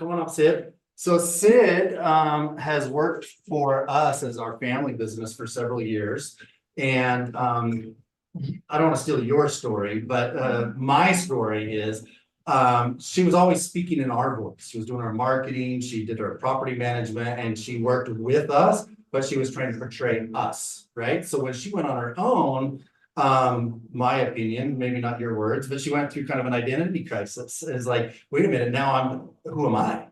Come on up, Sid. So Sid has worked for us as our family business for several years. And I don't want to steal your story, but my story is she was always speaking in our voice. She was doing our marketing, she did our property management, and she worked with us, but she was trying to portray us, right? So when she went on her own, my opinion, maybe not your words, but she went through kind of an identity crisis. It's like, wait a minute, now who am I?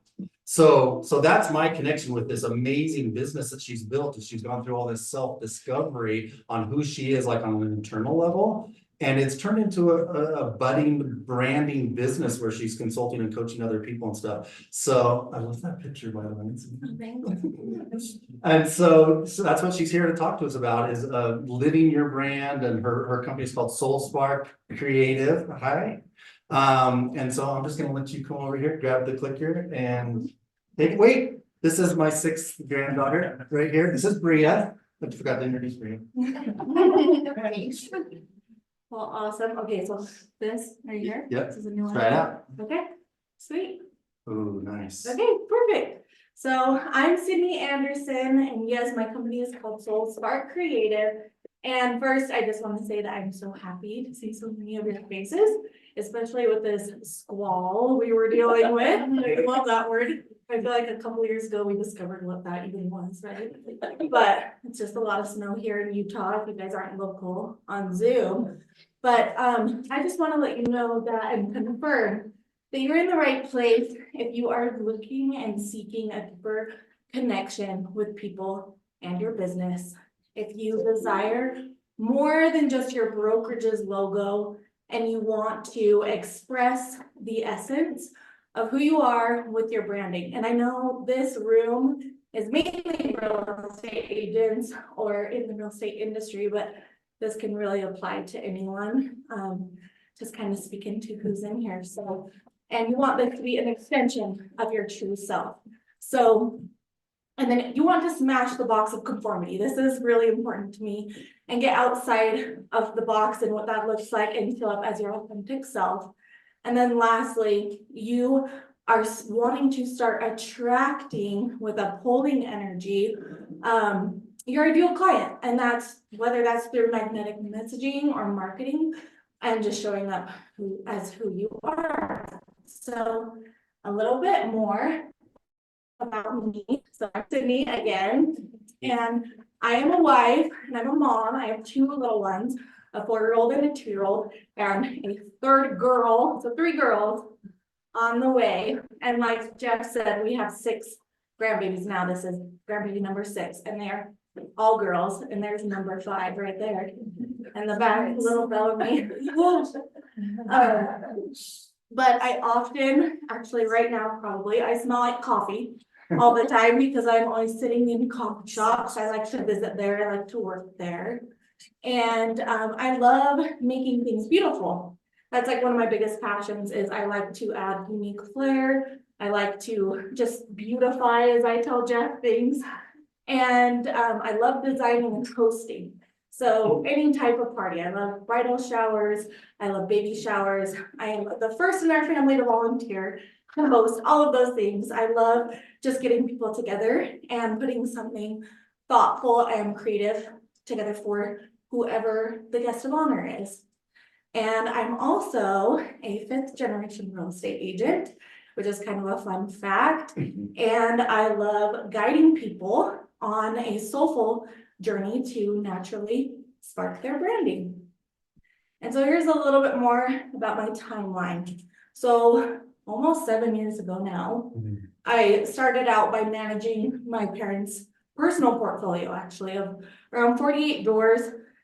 So that's my connection with this amazing business that she's built. Is she's gone through all this self-discovery on who she is, like on an internal level. And it's turned into a budding branding business where she's consulting and coaching other people and stuff. So I love that picture, by the way. And so that's what she's here to talk to us about, is living your brand. And her company is called Spark Creative. Hi. And so I'm just gonna let you come over here, grab the clicker and wait, this is my 6th granddaughter right here. This is Bria. I forgot to introduce Bria. Well, awesome. Okay, so this right here. Yep. This is a new one. Try it out. Okay, sweet. Oh, nice. Okay, perfect. So I'm Sydney Anderson, and yes, my company is called Spark Creative. And first, I just want to say that I'm so happy to see so many of your faces, especially with this squall we were dealing with. I love that word. I feel like a couple years ago, we discovered what that even was, right? But it's just a lot of snow here in Utah, if you guys aren't local on Zoom. But I just want to let you know that and confirm that you're in the right place if you are looking and seeking a deeper connection with people and your business. If you desire more than just your brokerage's logo and you want to express the essence of who you are with your branding. And I know this room is mainly real estate agents or in the real estate industry, but this can really apply to anyone. Just kind of speaking to who's in here. So, and you want this to be an extension of your true self. So, and then you want to smash the box of conformity. This is really important to me, and get outside of the box and what that looks like and show up as your authentic self. And then lastly, you are wanting to start attracting with a pulling energy, your ideal client. And that's whether that's through magnetic messaging or marketing and just showing up as who you are. So a little bit more about me. So I'm Sydney again, and I am a wife and I'm a mom. I have 2 little ones, a 4-year-old and a 2-year-old, and a 3rd girl. So 3 girls on the way. And like Jeff said, we have 6 grandbabies now. This is grandbaby number 6, and they're all girls. And there's number 5 right there. And the back, little Bellamy. But I often, actually right now probably, I smell like coffee all the time because I'm always sitting in coffee shops. I like to visit there. I like to work there. And I love making things beautiful. That's like one of my biggest passions. Is I like to add unique flair. I like to just beautify, as I tell Jeff, things. And I love designing and hosting. So any type of party. I love bridal showers. I love baby showers. I am the first in our family to volunteer to host all of those things. I love just getting people together and putting something thoughtful and creative together for whoever the guest of honor is. And I'm also a 5th generation real estate agent, which is kind of a fun fact. And I love guiding people on a soulful journey to naturally spark their branding. And so here's a little bit more about my timeline. So almost 7 years ago now, I started out by managing my parents' personal portfolio, actually, of around 48 doors.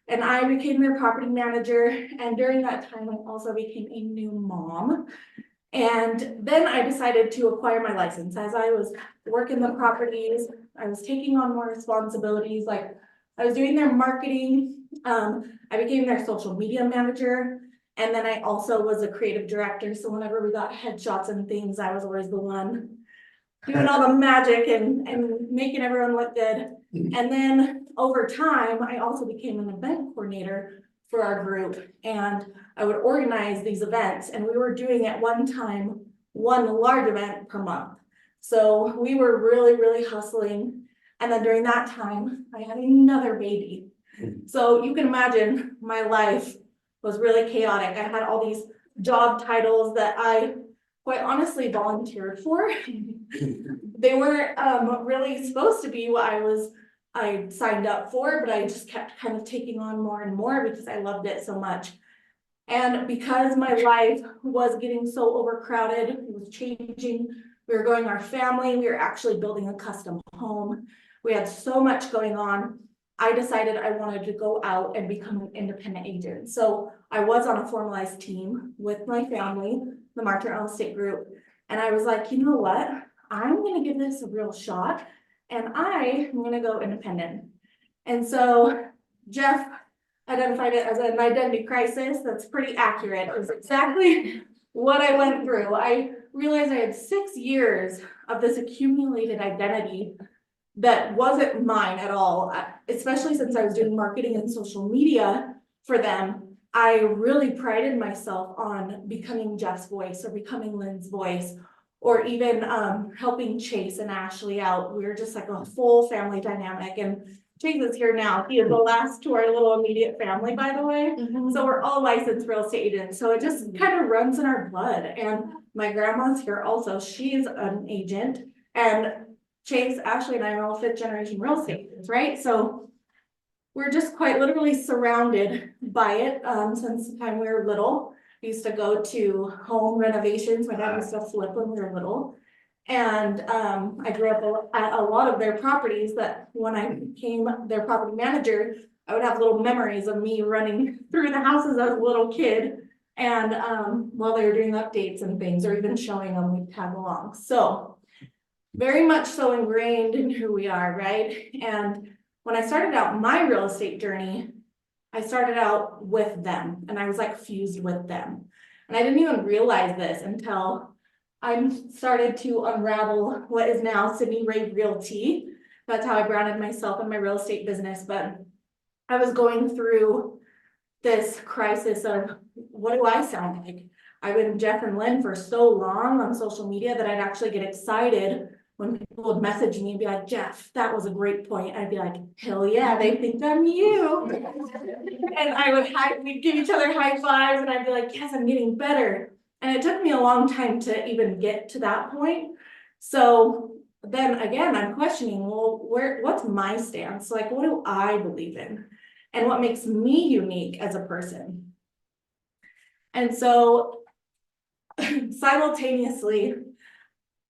And I became their property manager. And during that time, I also became a new mom. And then I decided to acquire my license. As I was working the properties, I was taking on more responsibilities. Like I was doing their marketing. I became their social media manager. And then I also was a creative director. So whenever we got headshots and things, I was always the one doing all the magic and making everyone look good. And then over time, I also became an event coordinator for our group, and I would organize these events, and we were doing at one time 1 large event per month. So we were really, really hustling. And then during that time, I had another baby. So you can imagine my life was really chaotic. I had all these job titles that I quite honestly volunteered for. They weren't really supposed to be what I signed up for, but I just kept kind of taking on more and more because I loved it so much. And because my life was getting so overcrowded, it was changing. We were growing our family. We were actually building a custom home. We had so much going on. I decided I wanted to go out and become an independent agent. So I was on a formalized team with my family, the Martin Real Estate Group. And I was like, you know what? I'm going to give this a real shot. And I'm going to go independent. And so Jeff identified it as an identity crisis. That's pretty accurate. It was exactly what I went through. I realized I had 6 years of this accumulated identity that wasn't mine at all, especially since I was doing marketing and social media for them. I really prided myself on becoming Jeff's voice or becoming Lynn's voice, or even helping Chase and Ashley out. We were just like a full family dynamic, and Chase is here now. He is the last to our little immediate family, by the way. So we're all licensed real estate agents. So it just kind of runs in our blood. And my grandma's here also. She's an agent. And Chase, Ashley, and I are all 5th generation real estate agents, right? So we're just quite literally surrounded by it since the time we were little. We used to go to home renovations. My dad used to flip when we were little. And I grew up at a lot of their properties that when I became their property manager, I would have little memories of me running through the houses as a little kid. And while they were doing updates and things, or even showing them, we'd tag along. So very much so ingrained in who we are, right? And when I started out my real estate journey, I started out with them and I was like fused with them. And I didn't even realize this until I started to unravel what is now Sydney Ray Realty. That's how I branded myself in my real estate business. But I was going through this crisis of what do I sound like? I've been Jeff and Lynn for so long on social media that I'd actually get excited when people would message me and be like, Jeff, that was a great point. I'd be like, hell yeah, they think I'm you. And we'd give each other high fives and I'd be like, yes, I'm getting better. And it took me a long time to even get to that point. So then again, I'm questioning, well, what's my stance? Like, what do I believe in? And what makes me unique as a person? And so simultaneously,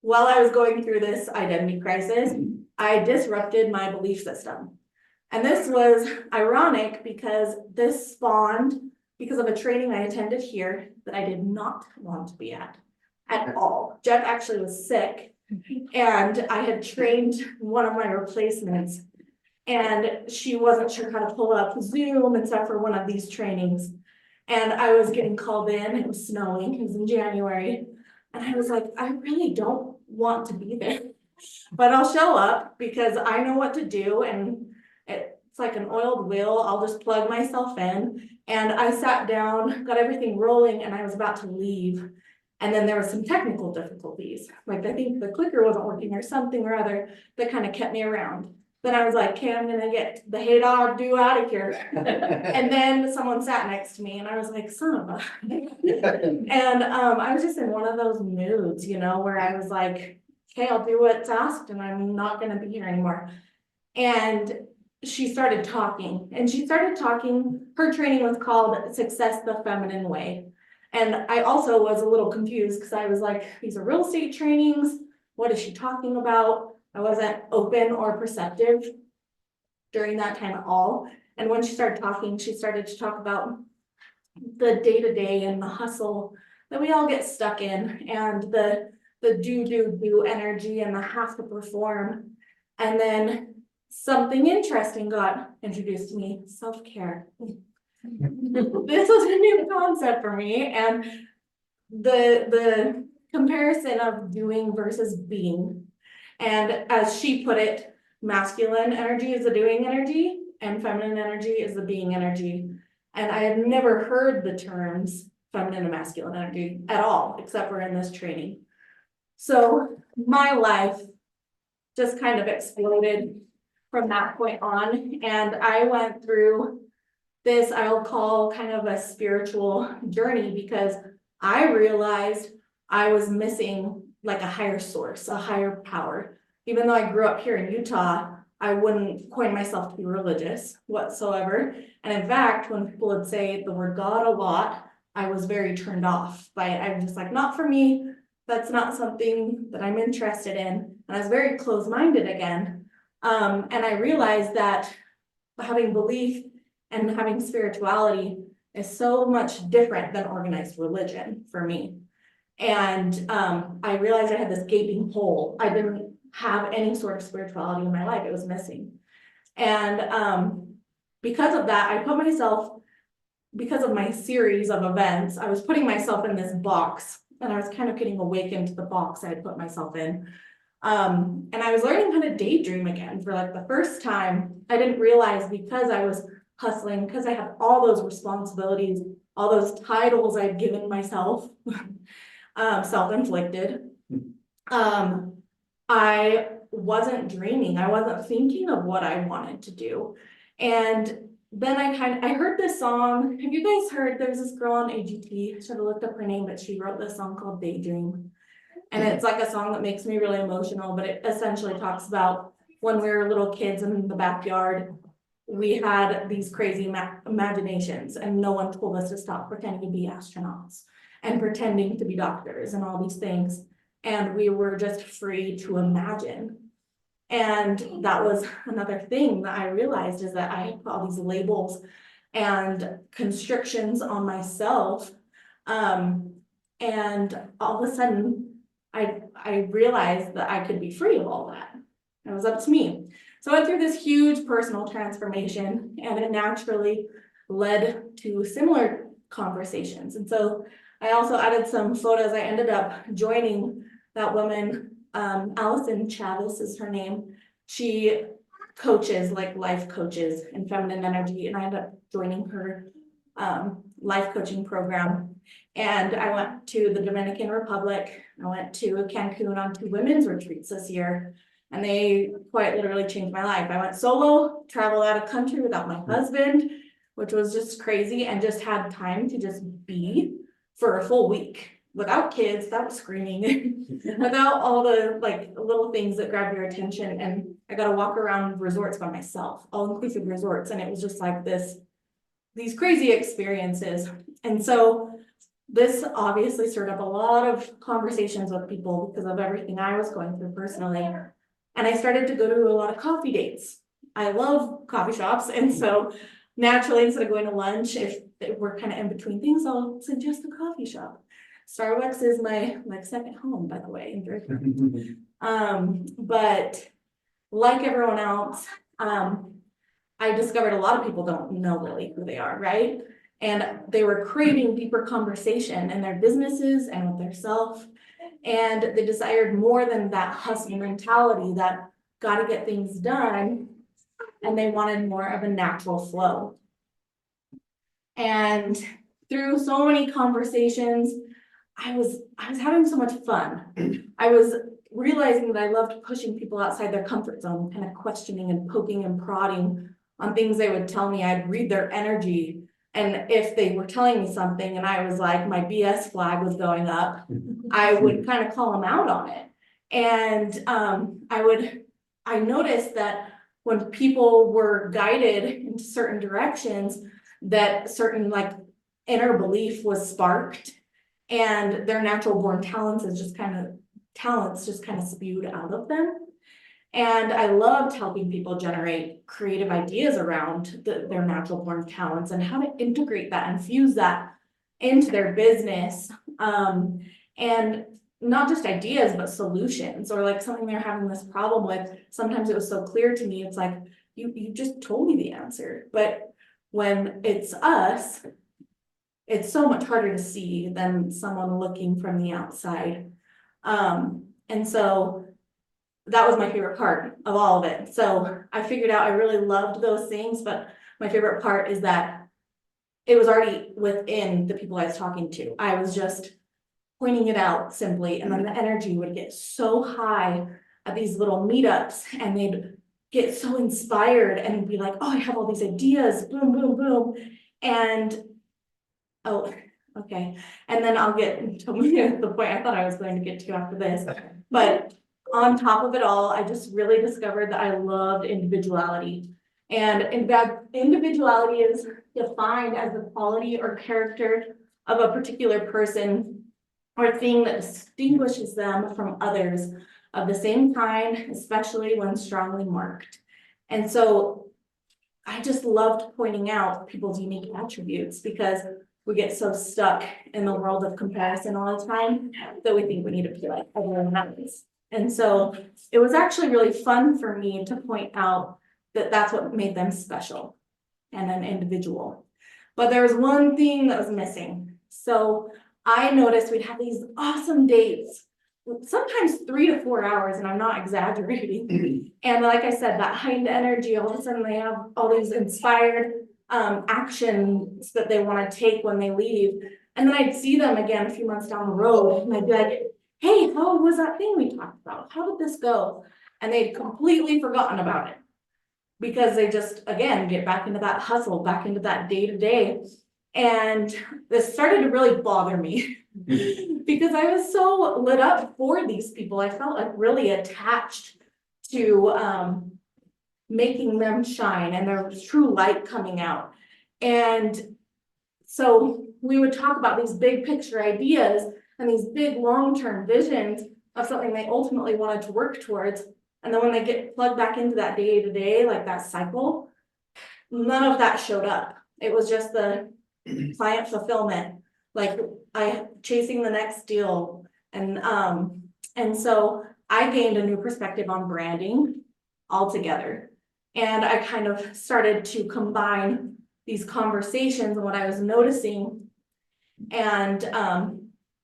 while I was going through this identity crisis, I disrupted my belief system. And this was ironic because this spawned because of a training I attended here that I did not want to be at all. Jeff actually was sick and I had trained one of my replacements and she wasn't sure how to pull up Zoom and stuff for one of these trainings. And I was getting called in, it was snowing, it was in January. And I was like, I really don't want to be there, but I'll show up because I know what to do. And it's like an oiled wheel. I'll just plug myself in. And I sat down, got everything rolling, and I was about to leave. And then there was some technical difficulties. Like I think the clicker wasn't working or something or other that kind of kept me around. Then I was like, okay, I'm gonna get the hey dog do out of here. And then someone sat next to me and I was like, son of a. And I was just in one of those moods, you know, where I was like, okay, I'll do what's asked and I'm not gonna be here anymore. And she started talking, her training was called Success the Feminine Way. And I also was a little confused because I was like, these are real estate trainings. What is she talking about? I wasn't open or perceptive during that time at all. And when she started talking, she started to talk about the day-to-day and the hustle that we all get stuck in and the do energy and the have to perform. And then something interesting got introduced to me, self-care. This was a new concept for me. And the comparison of doing versus being. And as she put it, masculine energy is the doing energy and feminine energy is the being energy. And I had never heard the terms feminine and masculine energy at all, except for in this training. So my life just kind of exploded from that point on, and I went through this, I'll call kind of a spiritual journey, because I realized I was missing like a higher source, a higher power. Even though I grew up here in Utah, I wouldn't coin myself to be religious whatsoever. And in fact, when people would say the word God a lot, I was very turned off by it. I'm just like, not for me. That's not something that I'm interested in. And I was very closed-minded again. And I realized that having belief and having spirituality is so much different than organized religion for me. And I realized I had this gaping hole. I didn't have any sort of spirituality in my life. It was missing. And because of that, I put myself, because of my series of events, I was putting myself in this box, and I was kind of getting awakened to the box I had put myself in. And I was learning how to daydream again for like the first time. I didn't realize, because I was hustling, because I had all those responsibilities, all those titles I'd given myself, self-inflicted. I wasn't dreaming. I wasn't thinking of what I wanted to do. And then I heard this song. Have you guys heard, there's this girl on AGT, I should have looked up her name, but she wrote this song called Daydream. And it's like a song that makes me really emotional, but it essentially talks about when we were little kids in the backyard, we had these crazy imaginations, and no one told us to stop pretending to be astronauts and pretending to be doctors and all these things. And we were just free to imagine. And that was another thing that I realized, is that I put all these labels and constrictions on myself. And all of a sudden, I realized that I could be free of all that. It was up to me. So I went through this huge personal transformation, and it naturally led to similar conversations. And so I also added some photos. I ended up joining that woman, Allison Chavez is her name. She coaches, like life coaches in feminine energy, and I ended up joining her life coaching program. And I went to the Dominican Republic. I went to Cancun on 2 women's retreats this year, and they quite literally changed my life. I went solo, traveled out of country without my husband, which was just crazy, and just had time to just be for a full week without kids, without screaming, without all the like little things that grab your attention. And I got to walk around resorts by myself, all-inclusive resorts, and it was just like these crazy experiences. And so this obviously stirred up a lot of conversations with people because of everything I was going through personally. And I started to go to a lot of coffee dates. I love coffee shops. And so naturally, instead of going to lunch, if we're kind of in between things, I'll suggest a coffee shop. Starbucks is my second home, by the way, in Draper. But like everyone else, I discovered a lot of people don't know really who they are, right? And they were craving deeper conversation in their businesses and with their self. And they desired more than that hustle mentality that got to get things done. And they wanted more of a natural flow. And through so many conversations, I was having so much fun. I was realizing that I loved pushing people outside their comfort zone, kind of questioning and poking and prodding on things they would tell me. I'd read their energy. And if they were telling me something and I was like, my BS flag was going up, I would kind of call them out on it. And I noticed that when people were guided into certain directions, that certain like inner belief was sparked, and their natural born talents just kind of spewed out of them. And I loved helping people generate creative ideas around their natural born talents and how to integrate that and fuse that into their business. And not just ideas, but solutions, or like something they're having this problem with. Sometimes it was so clear to me, it's like, you just told me the answer. But when it's us, it's so much harder to see than someone looking from the outside. And so that was my favorite part of all of it. So I figured out I really loved those things, but my favorite part is that it was already within the people I was talking to. I was just pointing it out simply, and then the energy would get so high at these little meetups, and they'd get so inspired and be like, oh, I have all these ideas, boom, boom, boom. And, oh, okay, and then I'll get to the point I thought I was going to get to after this. But on top of it all, I just really discovered that I loved individuality. And in fact, individuality is defined as the quality or character of a particular person or thing that distinguishes them from others of the same kind, especially when strongly marked. And so I just loved pointing out people's unique attributes, because we get so stuck in the world of comparison all the time that we think we need to be like everyone else. And so it was actually really fun for me to point out that that's what made them special and an individual. But there was one thing that was missing. So I noticed we'd have these awesome dates, sometimes 3 to 4 hours, and I'm not exaggerating. And like I said, that heightened energy, all of a sudden they have all these inspired actions that they want to take when they leave. And then I'd see them again a few months down the road, and I'd be like, hey, how was that thing we talked about? How did this go? And they'd completely forgotten about it, because they just, again, get back into that hustle, back into that day to day. And this started to really bother me because I was so lit up for these people. I felt like really attached to making them shine and their true light coming out. And so we would talk about these big picture ideas and these big long-term visions of something they ultimately wanted to work towards. And then when they get plugged back into that day to day, like that cycle, none of that showed up. It was just the client fulfillment, like chasing the next deal. And so I gained a new perspective on branding altogether. And I kind of started to combine these conversations and what I was noticing and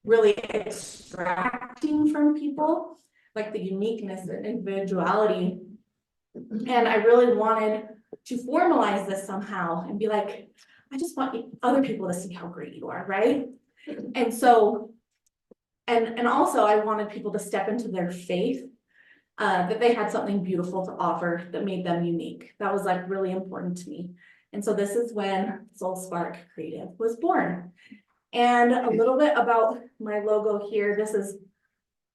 really extracting from people, like the uniqueness and individuality. And I really wanted to formalize this somehow and be like, I just want other people to see how great you are, right? And so, and also I wanted people to step into their faith, that they had something beautiful to offer that made them unique. That was like really important to me. And so this is when Soul Spark Creative was born. And a little bit about my logo here. This is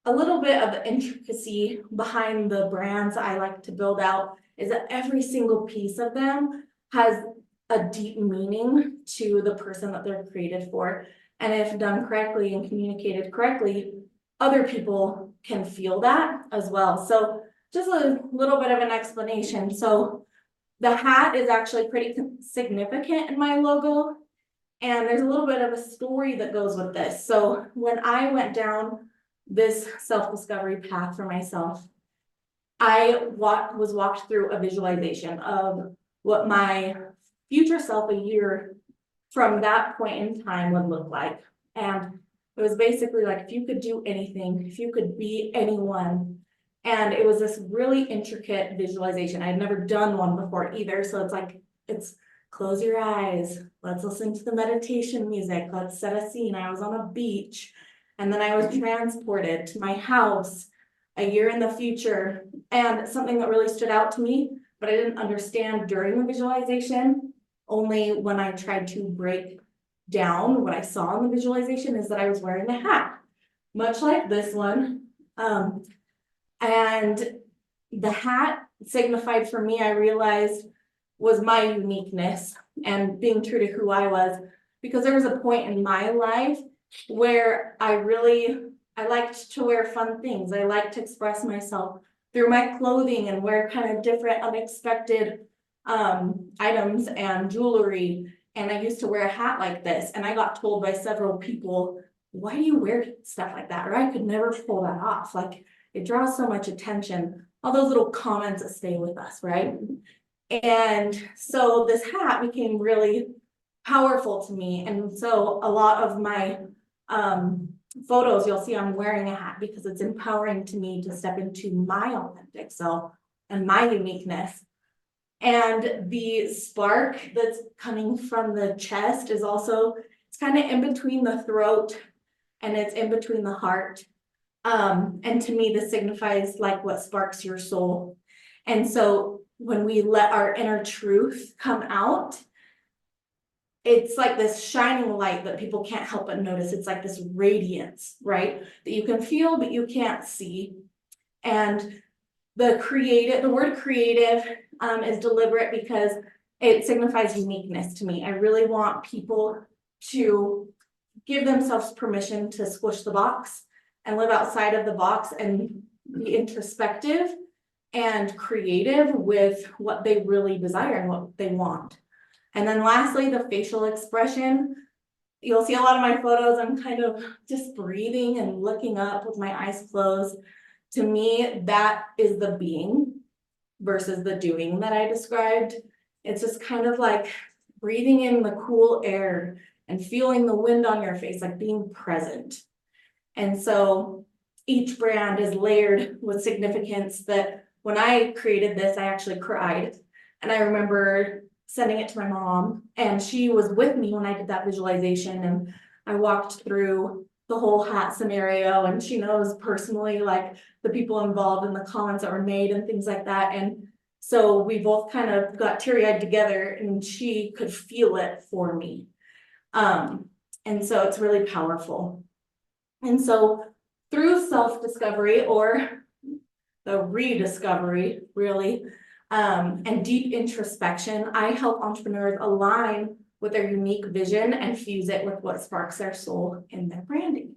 a little bit of the intricacy behind the brands I like to build out, is that every single piece of them has a deep meaning to the person that they're created for. And if done correctly and communicated correctly, other people can feel that as well. So just a little bit of an explanation. So the hat is actually pretty significant in my logo. And there's a little bit of a story that goes with this. So when I went down this self-discovery path for myself, I was walked through a visualization of what my future self a year from that point in time would look like. And it was basically like, if you could do anything, if you could be anyone. And it was this really intricate visualization. I had never done one before either. So it's like, it's close your eyes. Let's listen to the meditation music. Let's set a scene. I was on a beach, and then I was transported to my house a year in the future. And something that really stood out to me, but I didn't understand during the visualization, only when I tried to break down what I saw in the visualization, is that I was wearing a hat, much like this one. And the hat signified for me, I realized, was my uniqueness and being true to who I was, because there was a point in my life where I liked to wear fun things. I liked to express myself through my clothing and wear kind of different unexpected items and jewelry. And I used to wear a hat like this, and I got told by several people, why do you wear stuff like that? Or I could never pull that off. Like, it draws so much attention. All those little comments that stay with us, right? And so this hat became really powerful to me. And so a lot of my photos, you'll see I'm wearing a hat, because it's empowering to me to step into my authentic self and my uniqueness. And the spark that's coming from the chest is also, it's kind of in between the throat and it's in between the heart. And to me, this signifies like what sparks your soul. And so when we let our inner truth come out, it's like this shining light that people can't help but notice. It's like this radiance, right? That you can feel, but you can't see. And the word creative is deliberate because it signifies uniqueness to me. I really want people to give themselves permission to squish the box and live outside of the box and be introspective and creative with what they really desire and what they want. And then lastly, the facial expression. You'll see a lot of my photos, I'm kind of just breathing and looking up with my eyes closed. To me, that is the being versus the doing that I described. It's just kind of like breathing in the cool air and feeling the wind on your face, like being present. And so each brand is layered with significance that when I created this, I actually cried. And I remember sending it to my mom, and she was with me when I did that visualization, and I walked through the whole hat scenario, and she knows personally like the people involved in the comments that were made and things like that. And so we both kind of got teary-eyed together, and she could feel it for me. And so it's really powerful. And so through self-discovery, or the rediscovery really, and deep introspection, I help entrepreneurs align with their unique vision and fuse it with what sparks their soul in their branding.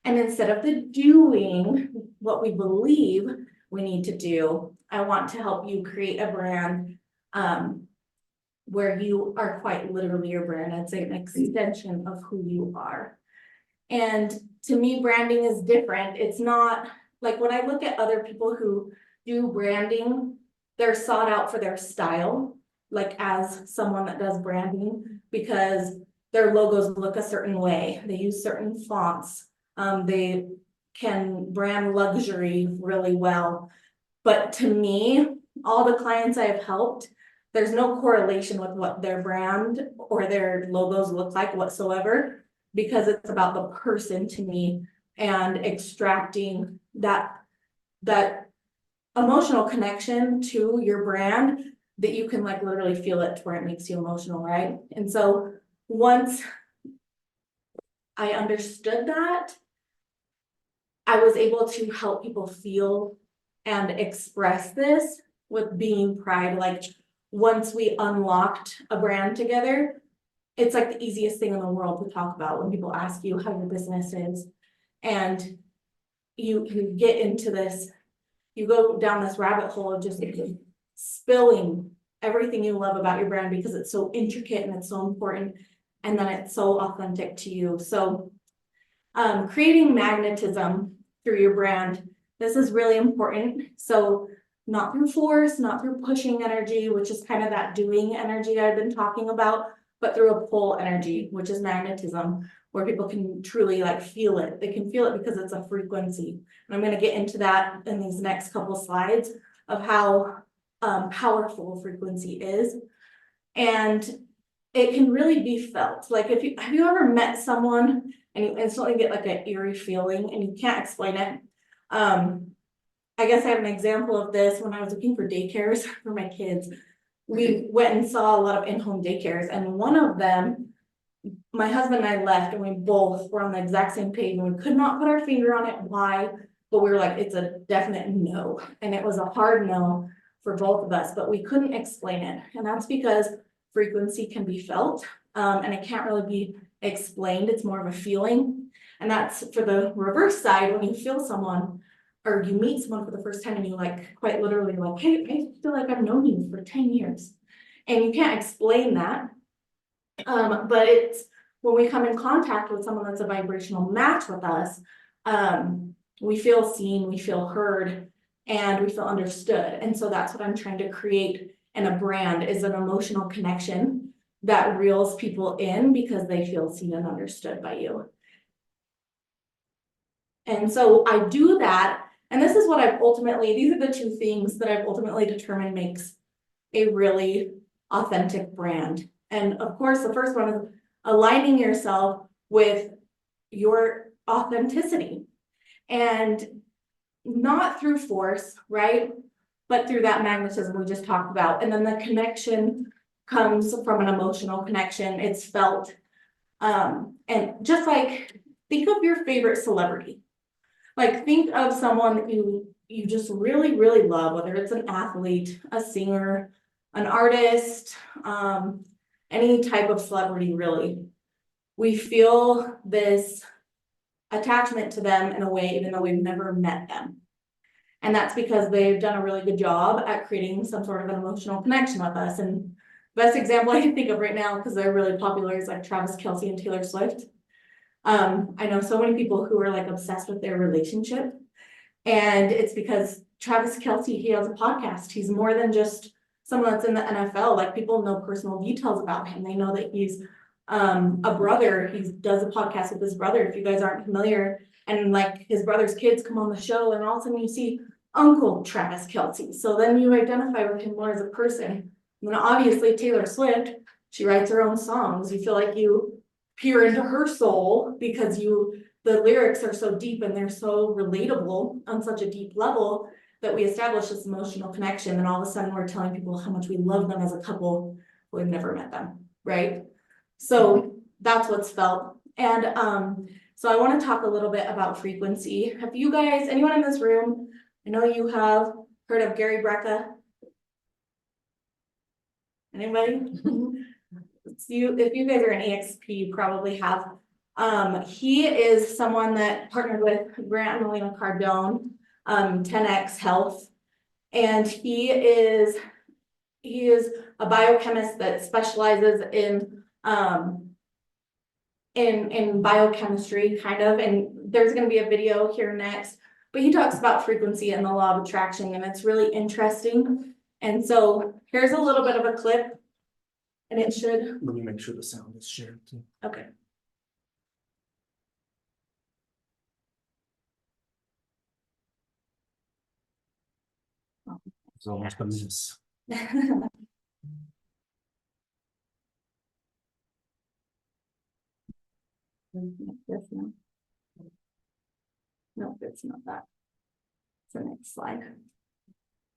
And instead of the doing what we believe we need to do, I want to help you create a brand where you are quite literally your brand. I'd say an extension of who you are. And to me, branding is different. It's not like when I look at other people who do branding, they're sought out for their style, like as someone that does branding, because their logos look a certain way. They use certain fonts. They can brand luxury really well. But to me, all the clients I have helped, there's no correlation with what their brand or their logos look like whatsoever, because it's about the person to me and extracting that emotional connection to your brand that you can like literally feel it to where it makes you emotional, right? And so once I understood that, I was able to help people feel and express this with being pride. Like once we unlocked a brand together, it's like the easiest thing in the world to talk about when people ask you how your business is. And you get into this, you go down this rabbit hole of just spilling everything you love about your brand because it's so intricate and it's so important, and then it's so authentic to you. So creating magnetism through your brand, this is really important. So not through force, not through pushing energy, which is kind of that doing energy I've been talking about, but through a pull energy, which is magnetism, where people can truly like feel it. They can feel it because it's a frequency. And I'm going to get into that in these next couple slides of how powerful frequency is. And it can really be felt. Like have you ever met someone and you instantly get like an eerie feeling and you can't explain it? I guess I have an example of this when I was looking for daycares for my kids. We went and saw a lot of in-home daycares, and one of them, my husband and I left, and we both were on the exact same page, and we could not put our finger on it why, but we were like, it's a definite no. And it was a hard no for both of us, but we couldn't explain it. And that's because frequency can be felt, and it can't really be explained. It's more of a feeling. And that's for the reverse side, when you feel someone or you meet someone for the first time and you like quite literally like, hey, I feel like I've known you for 10 years. And you can't explain that. But it's when we come in contact with someone that's a vibrational match with us, we feel seen, we feel heard, and we feel understood. And so that's what I'm trying to create in a brand, is an emotional connection that reels people in because they feel seen and understood by you. And so I do that. And this is what I've ultimately, these are the two things that I've ultimately determined makes a really authentic brand. And of course, the first one is aligning yourself with your authenticity, and not through force, right? But through that magnetism we just talked about. And then the connection comes from an emotional connection. It's felt. And just like, think of your favorite celebrity. Like, think of someone that you just really, really love, whether it's an athlete, a singer, an artist, any type of celebrity, really. We feel this attachment to them in a way, even though we've never met them. And that's because they've done a really good job at creating some sort of an emotional connection with us. And best example I can think of right now, because they're really popular, is like Travis Kelce and Taylor Swift. I know so many people who are like obsessed with their relationship. And it's because Travis Kelce, he has a podcast. He's more than just someone that's in the NFL. Like, people know personal details about him. They know that he's a brother. He does a podcast with his brother, if you guys aren't familiar. And like, his brother's kids come on the show, and all of a sudden you see Uncle Travis Kelce. So then you identify with him more as a person. And then obviously Taylor Swift, she writes her own songs. You feel like you peer into her soul because the lyrics are so deep and they're so relatable on such a deep level that we establish this emotional connection. And all of a sudden we're telling people how much we love them as a couple who have never met them, right? So that's what's felt. And so I want to talk a little bit about frequency. Have you guys, anyone in this room, I know you have heard of Gary Brecka? Anybody? If you guys are an EXP, you probably have. He is someone that partnered with Grant and Melina Cardone, 10X Health, and he is a biochemist that specializes in biochemistry, kind of. And there's going to be a video here next, but he talks about frequency and the law of attraction, and it's really interesting. And so here's a little bit of a clip, and it should. Let me make sure the sound is shared too. Okay. It's almost a miss. No, it's not that. It's the next slide.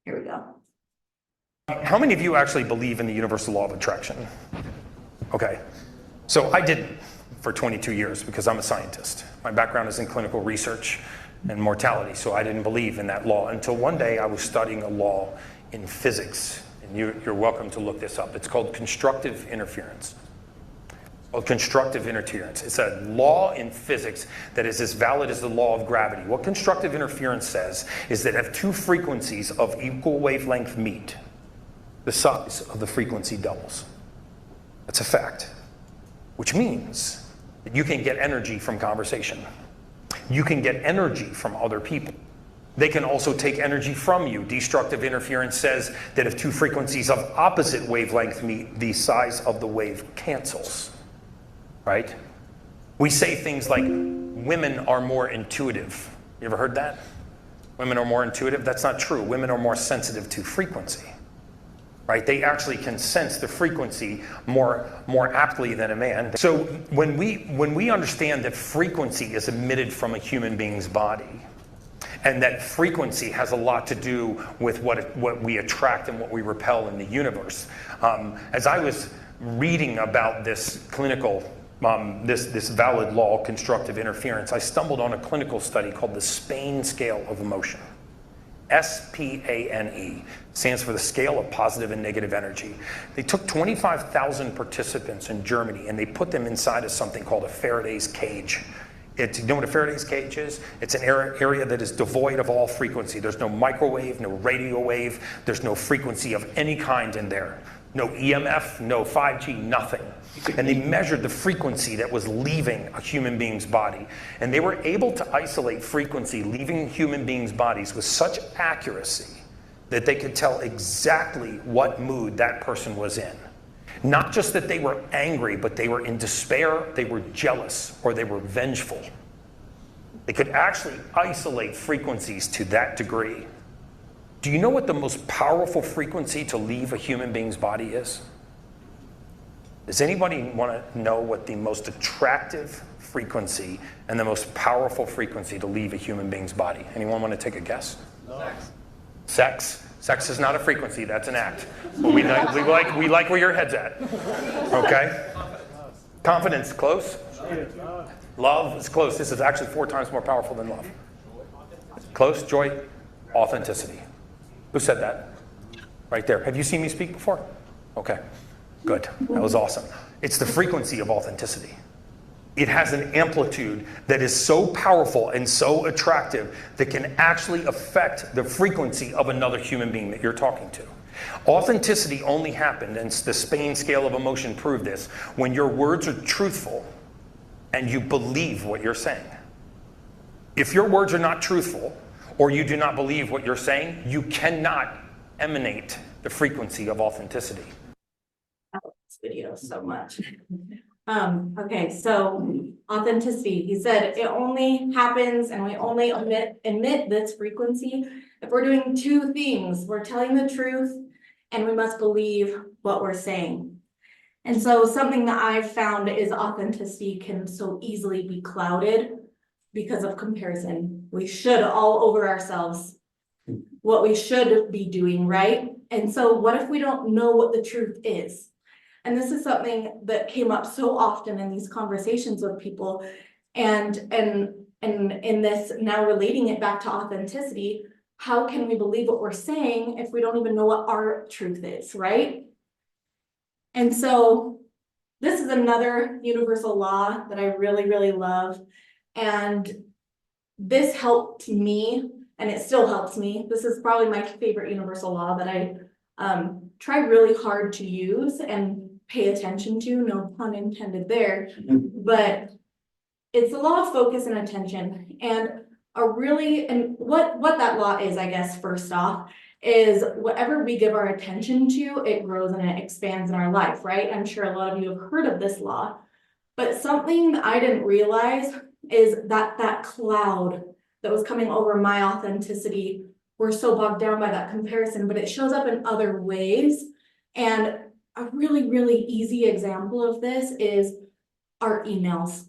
Here we go. How many of you actually believe in the universal law of attraction? Okay, so I didn't for 22 years because I'm a scientist. My background is in clinical research and mortality, so I didn't believe in that law until one day I was studying a law in physics, and you're welcome to look this up. It's called constructive interference. Constructive interference. It's a law in physics that is as valid as the law of gravity. What constructive interference says is that if two frequencies of equal wavelength meet, the size of the frequency doubles. That's a fact, which means that you can get energy from conversation. You can get energy from other people. They can also take energy from you. Destructive interference says that if two frequencies of opposite wavelength meet, the size of the wave cancels, right? We say things like, women are more intuitive. You ever heard that? Women are more intuitive? That's not true. Women are more sensitive to frequency. Right? They actually can sense the frequency more aptly than a man. So when we understand that frequency is emitted from a human being's body, and that frequency has a lot to do with what we attract and what we repel in the universe. As I was reading about this clinical, this valid law, constructive interference, I stumbled on a clinical study called the Spain Scale of Emotion. SPANE stands for the scale of positive and negative energy. They took 25,000 participants in Germany and they put them inside of something called a Faraday's cage. You know what a Faraday's cage is? It's an area that is devoid of all frequency. There's no microwave, no radio wave, there's no frequency of any kind in there. No EMF, no 5G, nothing. And they measured the frequency that was leaving a human being's body. And they were able to isolate frequency leaving human beings' bodies with such accuracy that they could tell exactly what mood that person was in. Not just that they were angry, but they were in despair, they were jealous, or they were vengeful. They could actually isolate frequencies to that degree. Do you know what the most powerful frequency to leave a human being's body is? Does anybody want to know what the most attractive frequency and the most powerful frequency to leave a human being's body? Anyone want to take a guess? Sex. Sex is not a frequency, that's an act. But we like where your head's at. Okay? Confidence, close. Love is close. This is actually 4 times more powerful than love. Close, joy, authenticity. Who said that? Right there. Have you seen me speak before? Okay, good. That was awesome. It's the frequency of authenticity. It has an amplitude that is so powerful and so attractive that can actually affect the frequency of another human being that you're talking to. Authenticity only happened, and the Spain scale of emotion proved this, when your words are truthful and you believe what you're saying. If your words are not truthful, or you do not believe what you're saying, you cannot emanate the frequency of authenticity. I love this video so much. Okay, so authenticity, he said it only happens and we only emit this frequency if we're doing 2 things. We're telling the truth and we must believe what we're saying. And so something that I've found is authenticity can so easily be clouded because of comparison. We should all over ourselves what we should be doing, right? And so what if we don't know what the truth is? And this is something that came up so often in these conversations with people. And in this, now relating it back to authenticity, how can we believe what we're saying if we don't even know what our truth is, right? And so this is another universal law that I really, really love. And this helped me, and it still helps me. This is probably my favorite universal law that I try really hard to use and pay attention to, no pun intended there, but it's a law of focus and attention. And what that law is, I guess, first off, is whatever we give our attention to, it grows and it expands in our life, right? I'm sure a lot of you have heard of this law, but something I didn't realize is that cloud that was coming over my authenticity, we're so bogged down by that comparison, but it shows up in other ways. And a really, really easy example of this is our emails.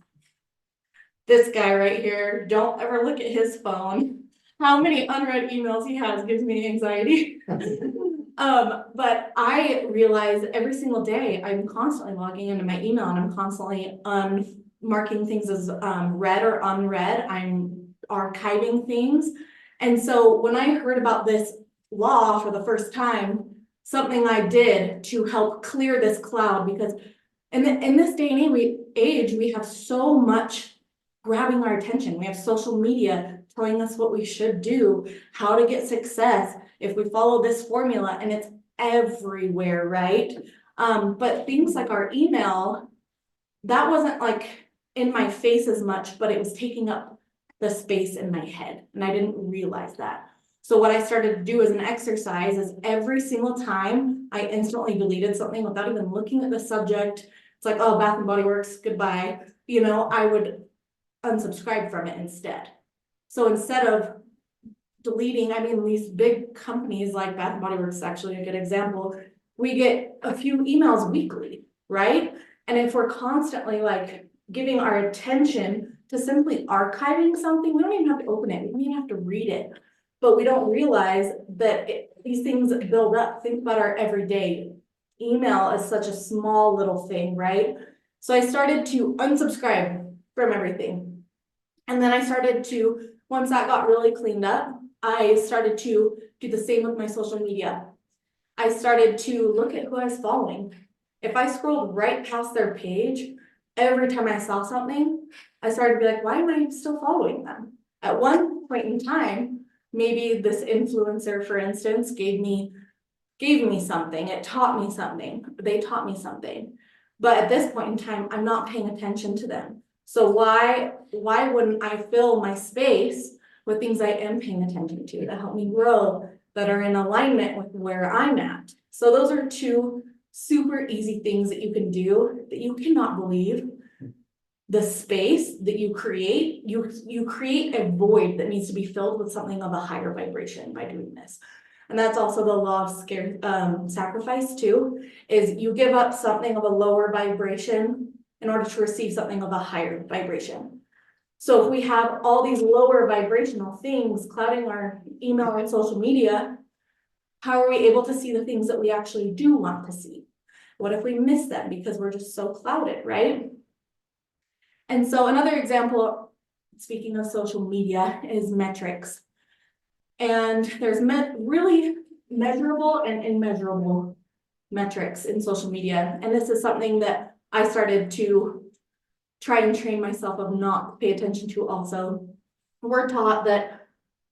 This guy right here, don't ever look at his phone. How many unread emails he has gives me anxiety. But I realize every single day I'm constantly logging into my email and I'm constantly marking things as read or unread. I'm archiving things. And so when I heard about this law for the first time, something I did to help clear this cloud, because in this day and age, we have so much grabbing our attention. We have social media telling us what we should do, how to get success, if we follow this formula, and it's everywhere, right? But things like our email, that wasn't like in my face as much, but it was taking up the space in my head, and I didn't realize that. So what I started to do as an exercise is every single time I instantly deleted something without even looking at the subject, it's like, oh, Bath and Body Works, goodbye. You know, I would unsubscribe from it instead. So instead of deleting, I mean, these big companies like Bath and Body Works is actually a good example. We get a few emails weekly, right? And if we're constantly like giving our attention to simply archiving something, we don't even have to open it. We don't even have to read it. But we don't realize that these things build up. Think about our everyday email as such a small little thing, right? So I started to unsubscribe from everything. And then I started to, once that got really cleaned up, I started to do the same with my social media. I started to look at who I was following. If I scrolled right past their page, every time I saw something, I started to be like, why am I still following them? At one point in time, maybe this influencer, for instance, gave me something. It taught me something. They taught me something. But at this point in time, I'm not paying attention to them. So why wouldn't I fill my space with things I am paying attention to that help me grow, that are in alignment with where I'm at? So those are 2 super easy things that you can do that you cannot believe. The space that you create, you create a void that needs to be filled with something of a higher vibration by doing this. And that's also the law of sacrifice too, is you give up something of a lower vibration in order to receive something of a higher vibration. So if we have all these lower vibrational things clouding our email and social media, how are we able to see the things that we actually do want to see? What if we miss them because we're just so clouded, right? And so another example, speaking of social media, is metrics. And there's really measurable and immeasurable metrics in social media. And this is something that I started to try and train myself of not pay attention to also. We're taught that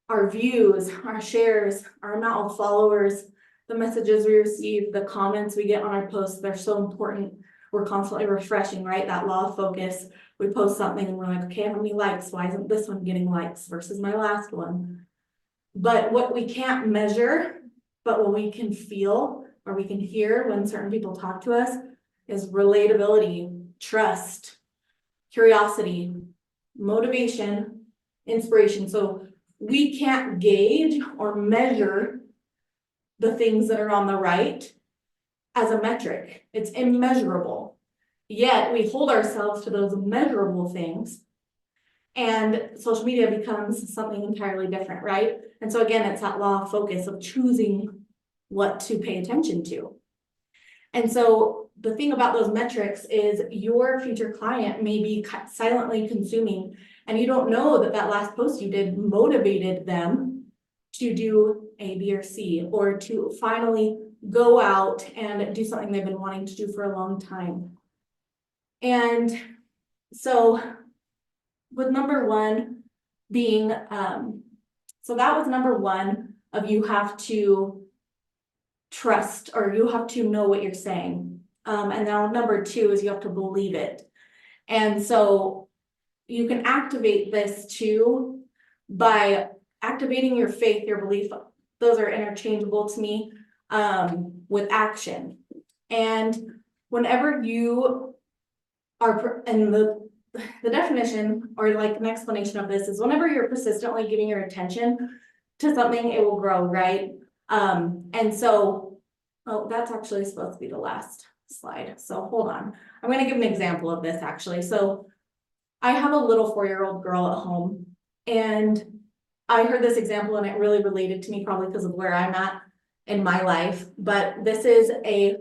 our views, our shares, our amount of followers, the messages we receive, the comments we get on our posts, they're so important. We're constantly refreshing, right? That law of focus. We post something and we're like, okay, how many likes? Why isn't this one getting likes versus my last one? But what we can't measure, but what we can feel or we can hear when certain people talk to us is relatability, trust, curiosity, motivation, inspiration. So we can't gauge or measure the things that are on the right as a metric. It's immeasurable. Yet we hold ourselves to those measurable things, and social media becomes something entirely different, right? And so again, it's that law of focus of choosing what to pay attention to. And so the thing about those metrics is your future client may be silently consuming, and you don't know that that last post you did motivated them to do A, B, or C, or to finally go out and do something they've been wanting to do for a long time. And so with number one being, so that was number one of you have to trust, or you have to know what you're saying. And now number two is you have to believe it. And so you can activate this too by activating your faith, your belief. Those are interchangeable to me, with action. And whenever you are, and the definition or like an explanation of this is whenever you're persistently giving your attention to something, it will grow, right? And so, oh, that's actually supposed to be the last slide. So hold on. I'm going to give an example of this actually. So I have a little 4-year-old girl at home, and I heard this example and it really related to me, probably because of where I'm at in my life. But this is an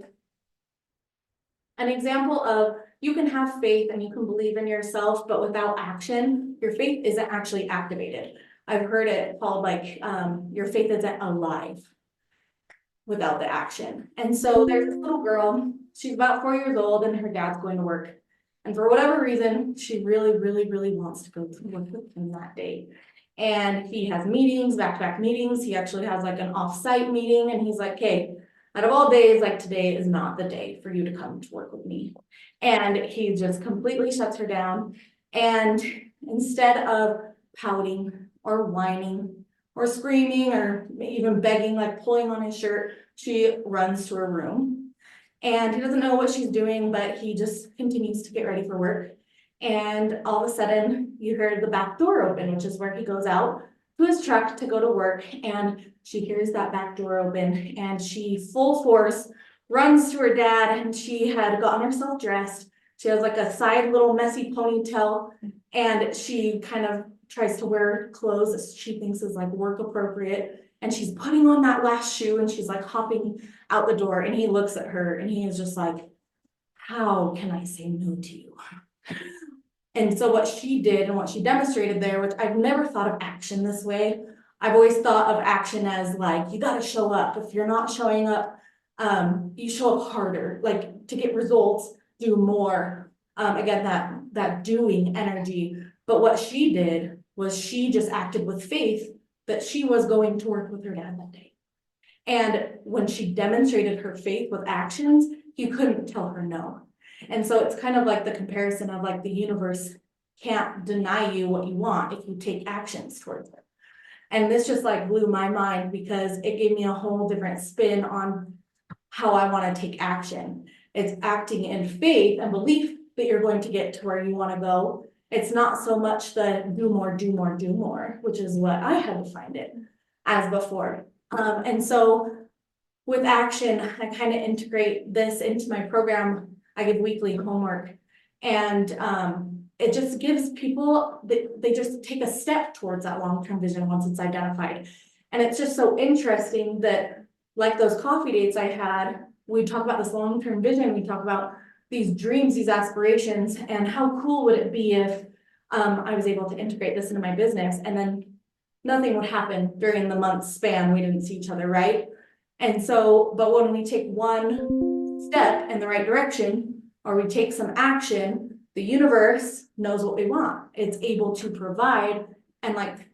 example of you can have faith and you can believe in yourself, but without action, your faith isn't actually activated. I've heard it called like your faith isn't alive without the action. And so there's this little girl, she's about 4 years old, and her dad's going to work. And for whatever reason, she really, really, really wants to go to work with him that day. And he has meetings, back-to-back meetings. He actually has like an off-site meeting, and he's like, okay, out of all days, like today is not the day for you to come to work with me. And he just completely shuts her down. And instead of pouting or whining or screaming or even begging, like pulling on his shirt, she runs to her room. And he doesn't know what she's doing, but he just continues to get ready for work. And all of a sudden, you heard the back door open, which is where he goes out to his truck to go to work. And she hears that back door open, and she full force runs to her dad, and she had gotten herself dressed. She has like a side little messy ponytail, and she kind of tries to wear clothes that she thinks is like work appropriate. And she's putting on that last shoe, and she's like hopping out the door, and he looks at her and he is just like, how can I say no to you? And so what she did and what she demonstrated there, which I've never thought of action this way. I've always thought of action as like, you got to show up. If you're not showing up, you show up harder, like to get results, do more. Again, that doing energy. But what she did was she just acted with faith that she was going to work with her dad that day. And when she demonstrated her faith with actions, he couldn't tell her no. And so it's kind of like the comparison of like the universe can't deny you what you want if you take actions towards it. And this just like blew my mind because it gave me a whole different spin on how I want to take action. It's acting in faith and belief that you're going to get to where you want to go. It's not so much the do more, do more, do more, which is what I had to find it as before. And so with action, I kind of integrate this into my program. I give weekly homework, And it just gives people, they just take a step towards that long-term vision once it's identified. And it's just so interesting that, like those coffee dates I had, we talk about this long-term vision, we talk about these dreams, these aspirations, and how cool would it be if I was able to integrate this into my business, and then nothing would happen during the month span we didn't see each other, right? And so, but when we take one step in the right direction, or we take some action, the universe knows what we want. It's able to provide and, like,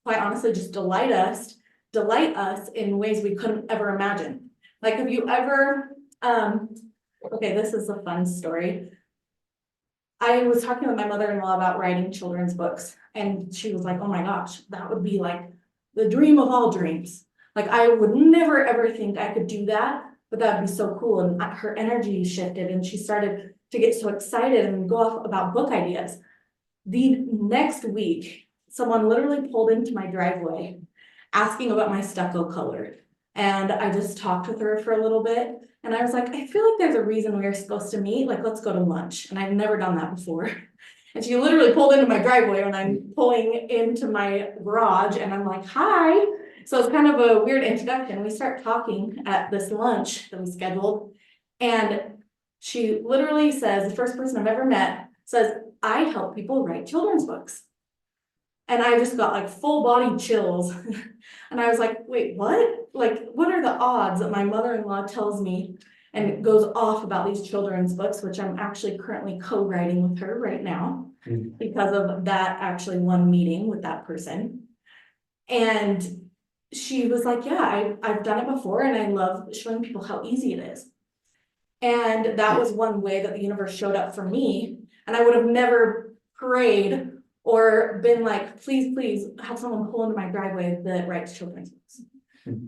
quite honestly, just delight us in ways we couldn't ever imagine. Like, have you ever, okay, this is a fun story. I was talking with my mother-in-law about writing children's books, and she was like, oh my gosh, that would be like the dream of all dreams. Like, I would never ever think I could do that, but that'd be so cool. And her energy shifted, and she started to get so excited and go off about book ideas. The next week, someone literally pulled into my driveway asking about my stucco color. And I just talked with her for a little bit. And I was like, I feel like there's a reason we were supposed to meet. Like, let's go to lunch. And I've never done that before. And she literally pulled into my driveway when I'm pulling into my garage, and I'm like, hi. So it's kind of a weird introduction. We start talking at this lunch that we scheduled. And she literally says, the first person I've ever met says, I help people write children's books. And I just got like full body chills. And I was like, wait, what? Like, what are the odds that my mother-in-law tells me and goes off about these children's books, which I'm actually currently co-writing with her right now because of that actually one meeting with that person. And she was like, yeah, I've done it before, and I love showing people how easy it is. And that was one way that the universe showed up for me. And I would have never prayed or been like, please have someone pull into my driveway that writes children's books.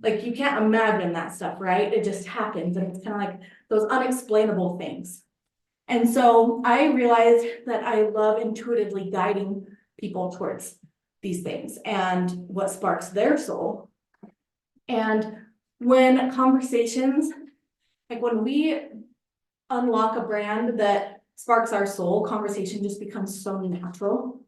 Like, you can't imagine that stuff, right? It just happens, and it's kind of like those unexplainable things. And so I realized that I love intuitively guiding people towards these things and what sparks their soul. And when conversations, like when we unlock a brand that sparks our soul, conversation just becomes so natural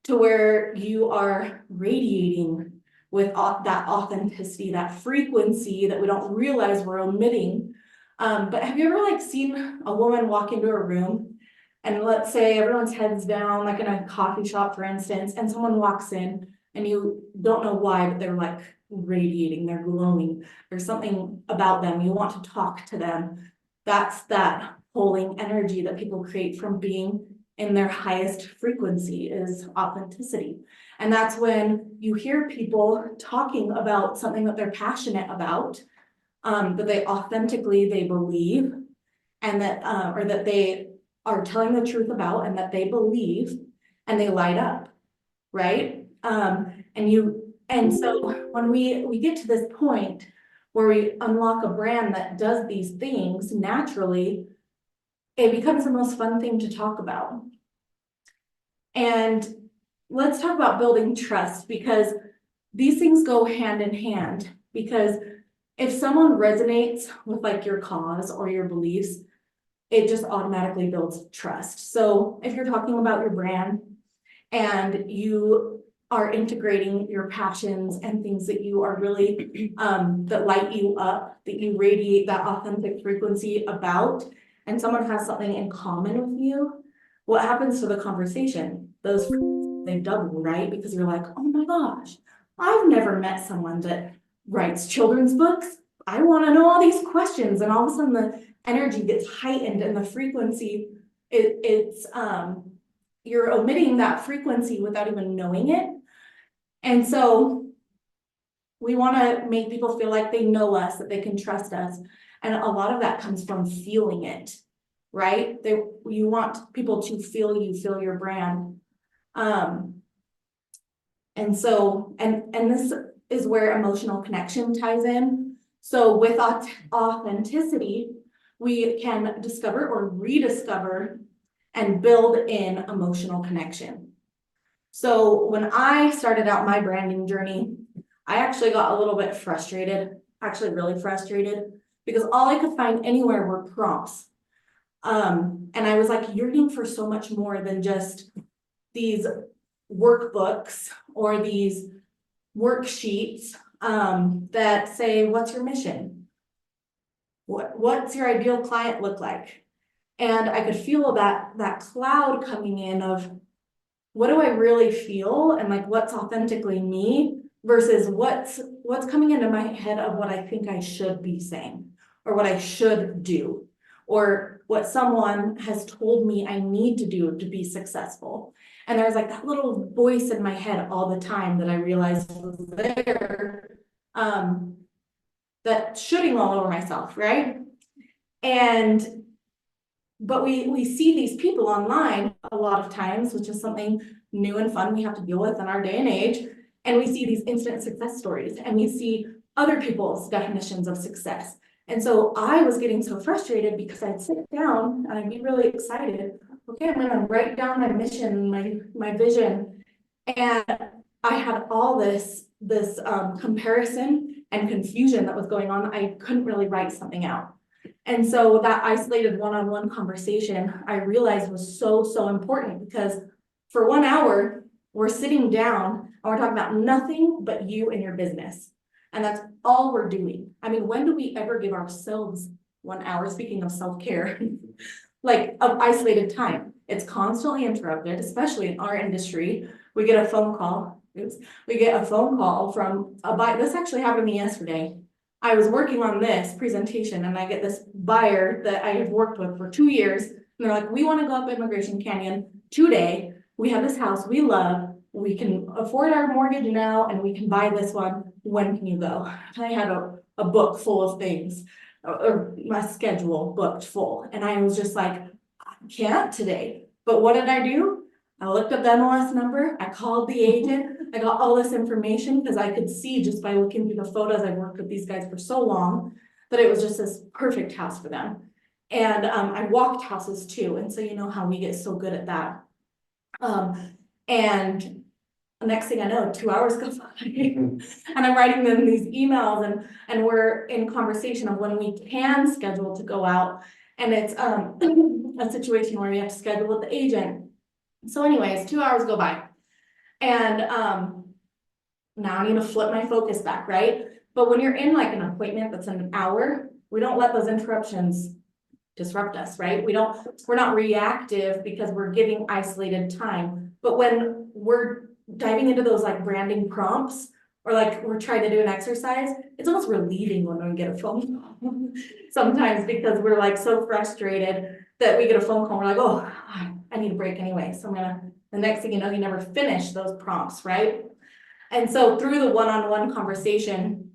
to where you are radiating with that authenticity, that frequency that we don't realize we're emitting. But have you ever like seen a woman walk into a room, and let's say everyone's heads down, like in a coffee shop, for instance, and someone walks in and you don't know why, but they're like radiating, they're glowing, there's something about them, you want to talk to them. That's that pulling energy that people create from being in their highest frequency, is authenticity. And that's when you hear people talking about something that they're passionate about, that they authentically, they believe, and that, or that they are telling the truth about, and that they believe, and they light up, right? And so when we get to this point where we unlock a brand that does these things naturally, it becomes the most fun thing to talk about. And let's talk about building trust, because these things go hand in hand. Because if someone resonates with like your cause or your beliefs, it just automatically builds trust. So if you're talking about your brand and you are integrating your passions and things that you are really, that light you up, that you radiate that authentic frequency about, and someone has something in common with you, what happens to the conversation? Those, they double, right? Because you're like, oh my gosh, I've never met someone that writes children's books. I want to know all these questions. And all of a sudden the energy gets heightened, and the frequency, you're omitting that frequency without even knowing it. And so we want to make people feel like they know us, that they can trust us. And a lot of that comes from feeling it, right? You want people to feel you, feel your brand. And so, and this is where emotional connection ties in. So with authenticity, we can discover or rediscover and build in emotional connection. So when I started out my branding journey, I actually got a little bit frustrated, actually really frustrated, because all I could find anywhere were prompts. And I was like yearning for so much more than just these workbooks or these worksheets, that say, what's your mission? What's your ideal client look like? And I could feel that cloud coming in of, what do I really feel, and like what's authentically me versus what's coming into my head of what I think I should be saying or what I should do or what someone has told me I need to do to be successful. And there's like that little voice in my head all the time that I realized was there, that shooting all over myself, right? And but we see these people online a lot of times, which is something new and fun we have to deal with in our day and age. And we see these instant success stories and we see other people's definitions of success. And so I was getting so frustrated because I'd sit down and I'd be really excited. Okay, I'm gonna write down my mission, my vision. And I had all this comparison and confusion that was going on. I couldn't really write something out. And so that isolated one-on-one conversation, I realized was so important because for 1 hour, we're sitting down and we're talking about nothing but you and your business. And that's all we're doing. I mean, when do we ever give ourselves 1 hour, speaking of self-care, like of isolated time? It's constantly interrupted, especially in our industry. We get a phone call. We get a phone call from a buyer. This actually happened to me yesterday. I was working on this presentation and I get this buyer that I have worked with for 2 years. And they're like, we want to go up Immigration Canyon today. We have this house we love. We can afford our mortgage now and we can buy this one. When can you go? I had a book full of things, or my schedule booked full. And I was just like, I can't today. But what did I do? I looked up the MLS number. I called the agent. I got all this information because I could see just by looking through the photos. I've worked with these guys for so long that it was just this perfect house for them. And I walked houses too. And so you know how we get so good at that. And the next thing I know, 2 hours go by and I'm writing them these emails and we're in conversation of when we can schedule to go out. And it's a situation where we have to schedule with the agent. So anyways, 2 hours go by. And now I need to flip my focus back, right? But when you're in like an appointment that's an hour, we don't let those interruptions disrupt us, right? We're not reactive because we're giving isolated time. But when we're diving into those like branding prompts or like we're trying to do an exercise, it's almost relieving when we get a phone call sometimes because we're like so frustrated that we get a phone call. We're like, oh, I need a break anyway. So the next thing you know, you never finish those prompts, right? And so through the one-on-one conversation,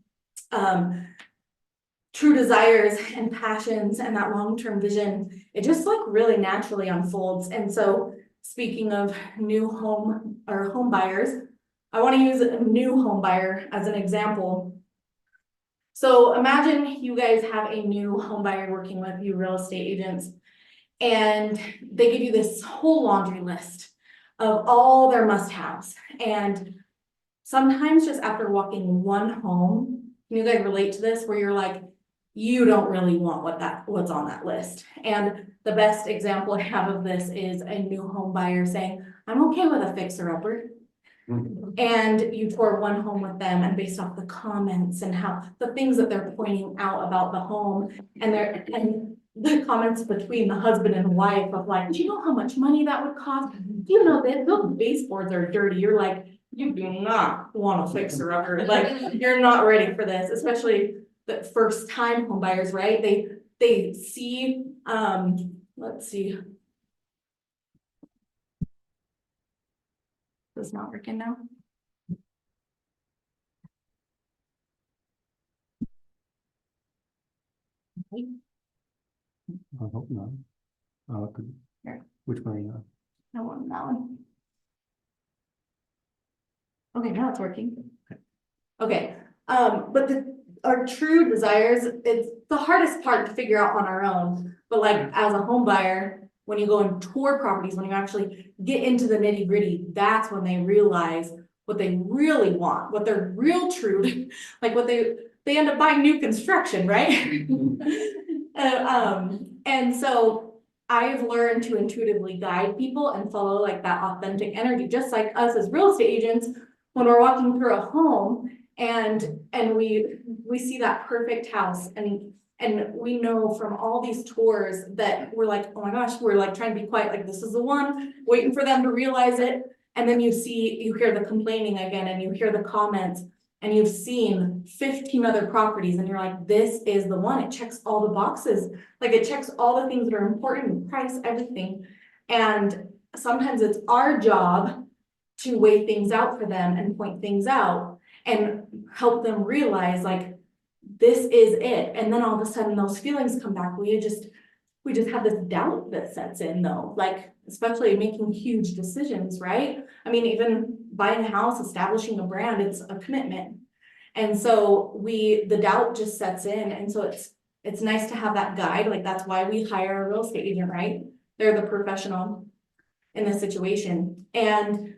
true desires and passions and that long-term vision, it just like really naturally unfolds. And so speaking of new home or home buyers, I want to use a new home buyer as an example. So imagine you guys have a new home buyer working with you real estate agents, and they give you this whole laundry list of all their must-haves. And sometimes just after walking one home, can you guys relate to this where you're like, you don't really want what's on that list? And the best example I have of this is a new home buyer saying, I'm okay with a fixer-upper. And you tour one home with them and based off the comments and how the things that they're pointing out about the home and the comments between the husband and wife of like, do you know how much money that would cost? Do you know that those baseboards are dirty? You're like, you do not want to fix her upper. Like, you're not ready for this, especially the first time home buyers, right? They see, let's see. It's not working now. I hope not. Here. Which one? I want that one. Okay, now it's working. Okay, but our true desires, it's the hardest part to figure out on our own. But like as a home buyer, when you go and tour properties, when you actually get into the nitty gritty, that's when they realize what they really want, what their real true, like what they end up buying new construction, right? And so I've learned to intuitively guide people and follow like that authentic energy, just like us as real estate agents, when we're walking through a home and we see that perfect house and we know from all these tours that we're like, oh my gosh, we're like trying to be quiet, like this is the one, waiting for them to realize it. And then you hear the complaining again and you hear the comments and you've seen 15 other properties and you're like, this is the one, it checks all the boxes. Like it checks all the things that are important, price, everything. And sometimes it's our job to weigh things out for them and point things out and help them realize like, this is it. And then all of a sudden those feelings come back. We just have this doubt that sets in though, like especially making huge decisions, right? I mean, even buying a house, establishing a brand, it's a commitment. And so the doubt just sets in. And so it's nice to have that guide. Like that's why we hire a real estate agent, right? They're the professional in this situation. And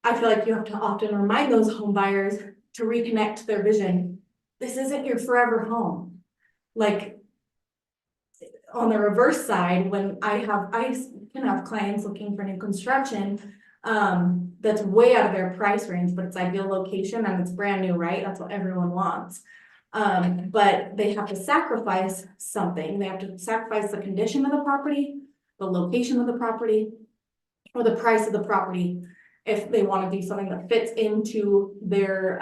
I feel like you have to often remind those home buyers to reconnect to their vision. This isn't your forever home. Like on the reverse side, when I can have clients looking for new construction, that's way out of their price range, but it's ideal location and it's brand new, right? That's what everyone wants. But they have to sacrifice something. They have to sacrifice the condition of the property, the location of the property, or the price of the property if they want to do something that fits into their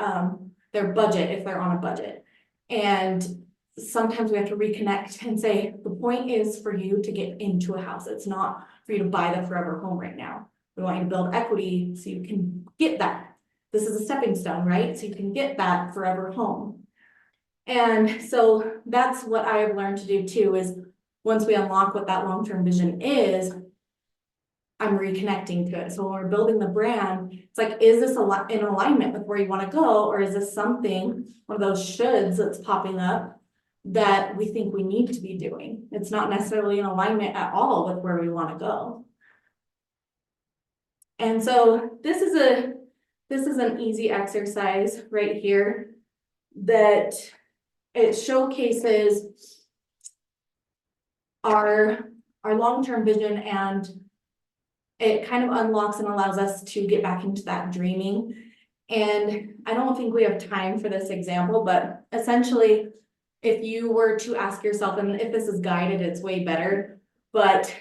budget, if they're on a budget. And sometimes we have to reconnect and say, the point is for you to get into a house. It's not for you to buy the forever home right now. We want you to build equity so you can get that. This is a stepping stone, right? So you can get that forever home. And so that's what I have learned to do too, is once we unlock what that long-term vision is, I'm reconnecting to it. So when we're building the brand, it's like, is this in alignment with where you want to go? Or is this something, one of those shoulds that's popping up that we think we need to be doing? It's not necessarily in alignment at all with where we want to go. And so this is an easy exercise right here that it showcases our long-term vision, and it kind of unlocks and allows us to get back into that dreaming. And I don't think we have time for this example, but essentially, if you were to ask yourself, and if this is guided, it's way better, but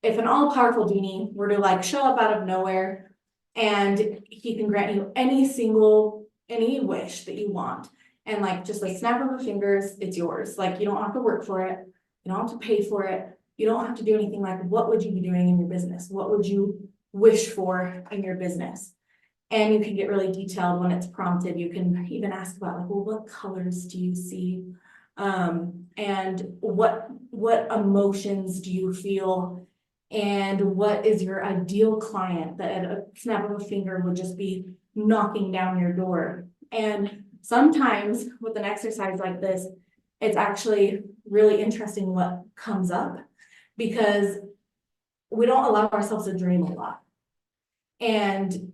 if an all-powerful genie were to like show up out of nowhere and he can grant you any wish that you want, and like just a snap of the fingers, it's yours. Like you don't have to work for it, you don't have to pay for it, you don't have to do anything. Like what would you be doing in your business? What would you wish for in your business? And you can get really detailed when it's prompted. You can even ask about like, well, what colors do you see? And what emotions do you feel? And what is your ideal client that at a snap of a finger would just be knocking down your door? And sometimes with an exercise like this, it's actually really interesting what comes up, because we don't allow ourselves to dream a lot. And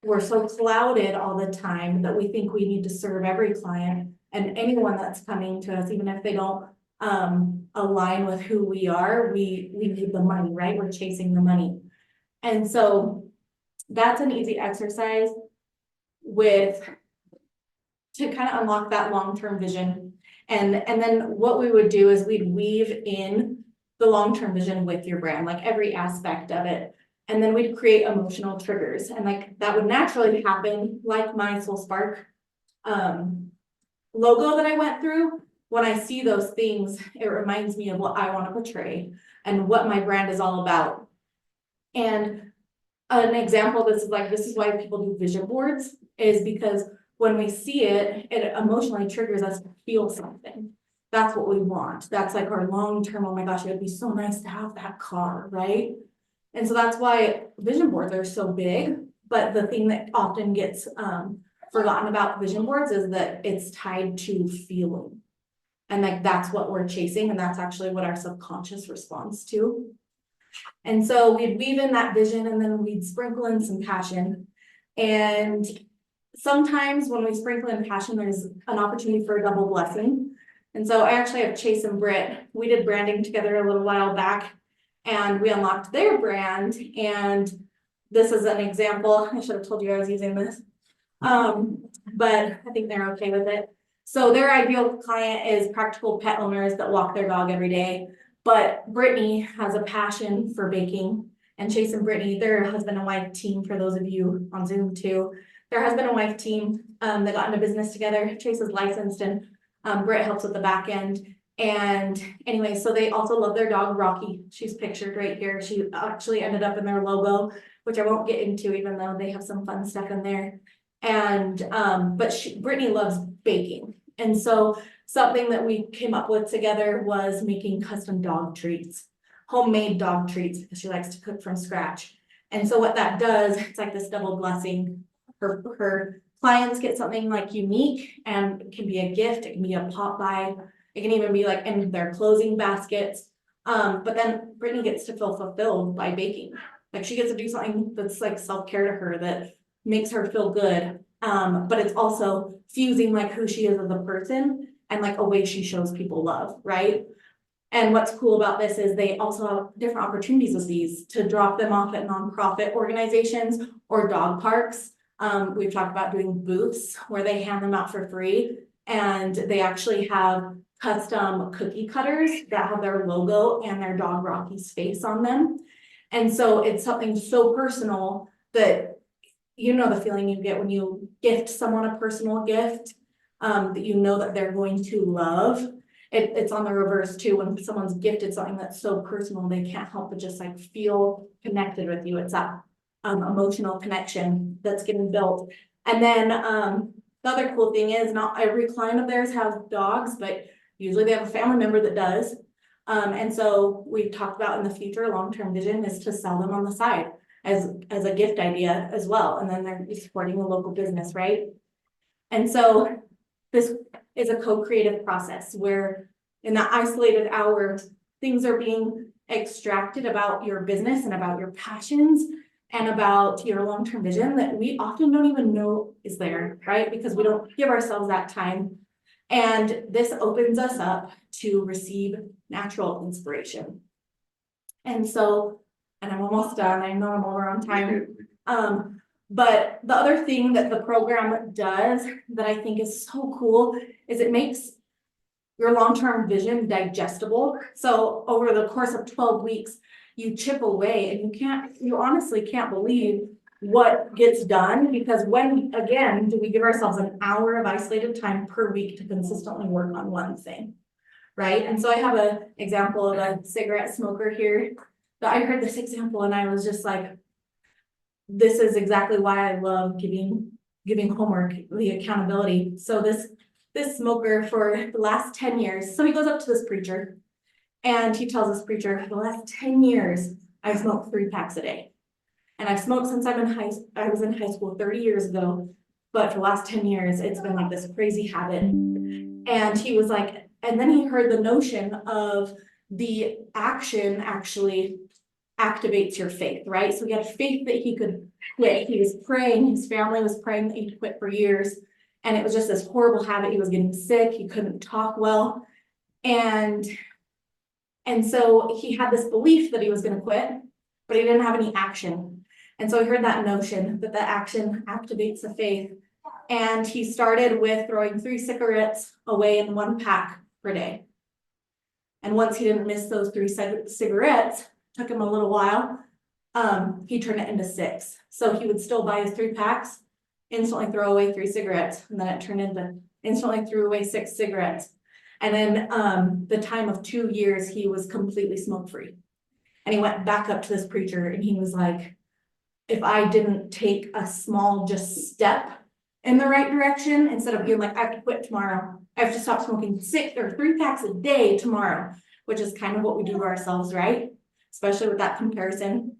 we're so clouded all the time that we think we need to serve every client and anyone that's coming to us, even if they don't align with who we are, we need the money, right? We're chasing the money. And so that's an easy exercise to kind of unlock that long-term vision. And then what we would do is we'd weave in the long-term vision with your brand, like every aspect of it. And then we'd create emotional triggers. And like that would naturally happen, like my Soul Spark logo that I went through. When I see those things, it reminds me of what I want to portray and what my brand is all about. And an example, this is why people do vision boards, is because when we see it, it emotionally triggers us to feel something. That's what we want. That's like our long-term, oh my gosh, it would be so nice to have that car, right? And so that's why vision boards are so big. But the thing that often gets forgotten about vision boards is that it's tied to feeling. And like that's what we're chasing, and that's actually what our subconscious responds to. And so we'd weave in that vision, and then we'd sprinkle in some passion. And sometimes when we sprinkle in passion, there's an opportunity for a double blessing. And so I actually have Chase and Britt. We did branding together a little while back, and we unlocked their brand. And this is an example. I should have told you I was using this. But I think they're okay with it. So their ideal client is practical pet owners that walk their dog every day. But Brittany has a passion for baking, and Chase and Brittany, they're a husband and wife team, for those of you on Zoom too. They're a husband and wife team, that got into business together. Chase is licensed, and Britt helps with the back end. And anyway, so they also love their dog Rocky. She's pictured right here. She actually ended up in their logo, which I won't get into, even though they have some fun stuff in there. And but Brittany loves baking. And so something that we came up with together was making custom dog treats, homemade dog treats, because she likes to cook from scratch. And so what that does, it's like this double blessing. Her clients get something like unique, and it can be a gift, it can be a pop by, it can even be like in their closing baskets. But then Brittany gets to feel fulfilled by baking. Like she gets to do something that's like self-care to her, that makes her feel good. But it's also fusing like who she is as a person and like a way she shows people love, right? And what's cool about this is they also have different opportunities with these to drop them off at nonprofit organizations or dog parks. We've talked about doing booths where they hand them out for free, and they actually have custom cookie cutters that have their logo and their dog Rocky's face on them. And so it's something so personal that, you know, the feeling you get when you gift someone a personal gift, that you know that they're going to love. It's on the reverse too. When someone's gifted something that's so personal, they can't help but just like feel connected with you. It's that emotional connection that's getting built. And then the other cool thing is, not every client of theirs has dogs, but usually they have a family member that does. And so we've talked about in the future, long-term vision is to sell them on the side as a gift idea as well. And then they're supporting a local business, right? And so this is a co-creative process where in that isolated hour, things are being extracted about your business and about your passions and about your long-term vision that we often don't even know is there, right? Because we don't give ourselves that time. And this opens us up to receive natural inspiration. And so, and I'm almost done, I know I'm over on time. But the other thing that the program does that I think is so cool is it makes your long-term vision digestible. So over the course of 12 weeks, you chip away, and you honestly can't believe what gets done, because when, again, do we give ourselves an hour of isolated time per week to consistently work on one thing, right? And so I have an example of a cigarette smoker here that I heard this example and I was just like, this is exactly why I love giving homework, the accountability. So this smoker for the last 10 years, so he goes up to this preacher and he tells this preacher, for the last 10 years, I've smoked 3 packs a day. And I've smoked since I was in high school 30 years ago, but for the last 10 years, it's been like this crazy habit. And he was like, and then he heard the notion of the action actually activates your faith, right? So he had faith that he could quit. He was praying, his family was praying that he'd quit for years. And it was just this horrible habit. He was getting sick, he couldn't talk well. And so he had this belief that he was going to quit, but he didn't have any action. And so he heard that notion that the action activates the faith. And he started with throwing 3 cigarettes away in 1 pack per day. And once he didn't miss those 3 cigarettes, took him a little while, he turned it into 6. So he would still buy his 3 packs, instantly throw away 3 cigarettes, and then it turned into instantly threw away 6 cigarettes. And then the time of 2 years, he was completely smoke-free. And he went back up to this preacher and he was like, if I didn't take a small just step in the right direction, instead of being like, I have to quit tomorrow, I have to stop smoking 6 or 3 packs a day tomorrow, which is kind of what we do to ourselves, right? Especially with that comparison,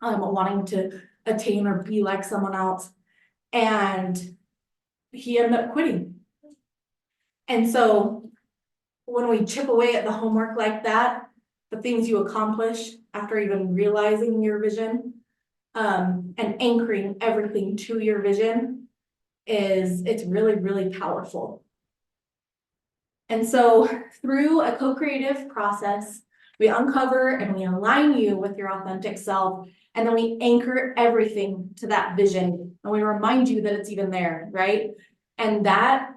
wanting to attain or be like someone else. And he ended up quitting. And so when we chip away at the homework like that, the things you accomplish after even realizing your vision, and anchoring everything to your vision, it's really, really powerful. And so through a co-creative process, We uncover and we align you with your authentic self. And then we anchor everything to that vision. And we remind you that it's even there, right? And that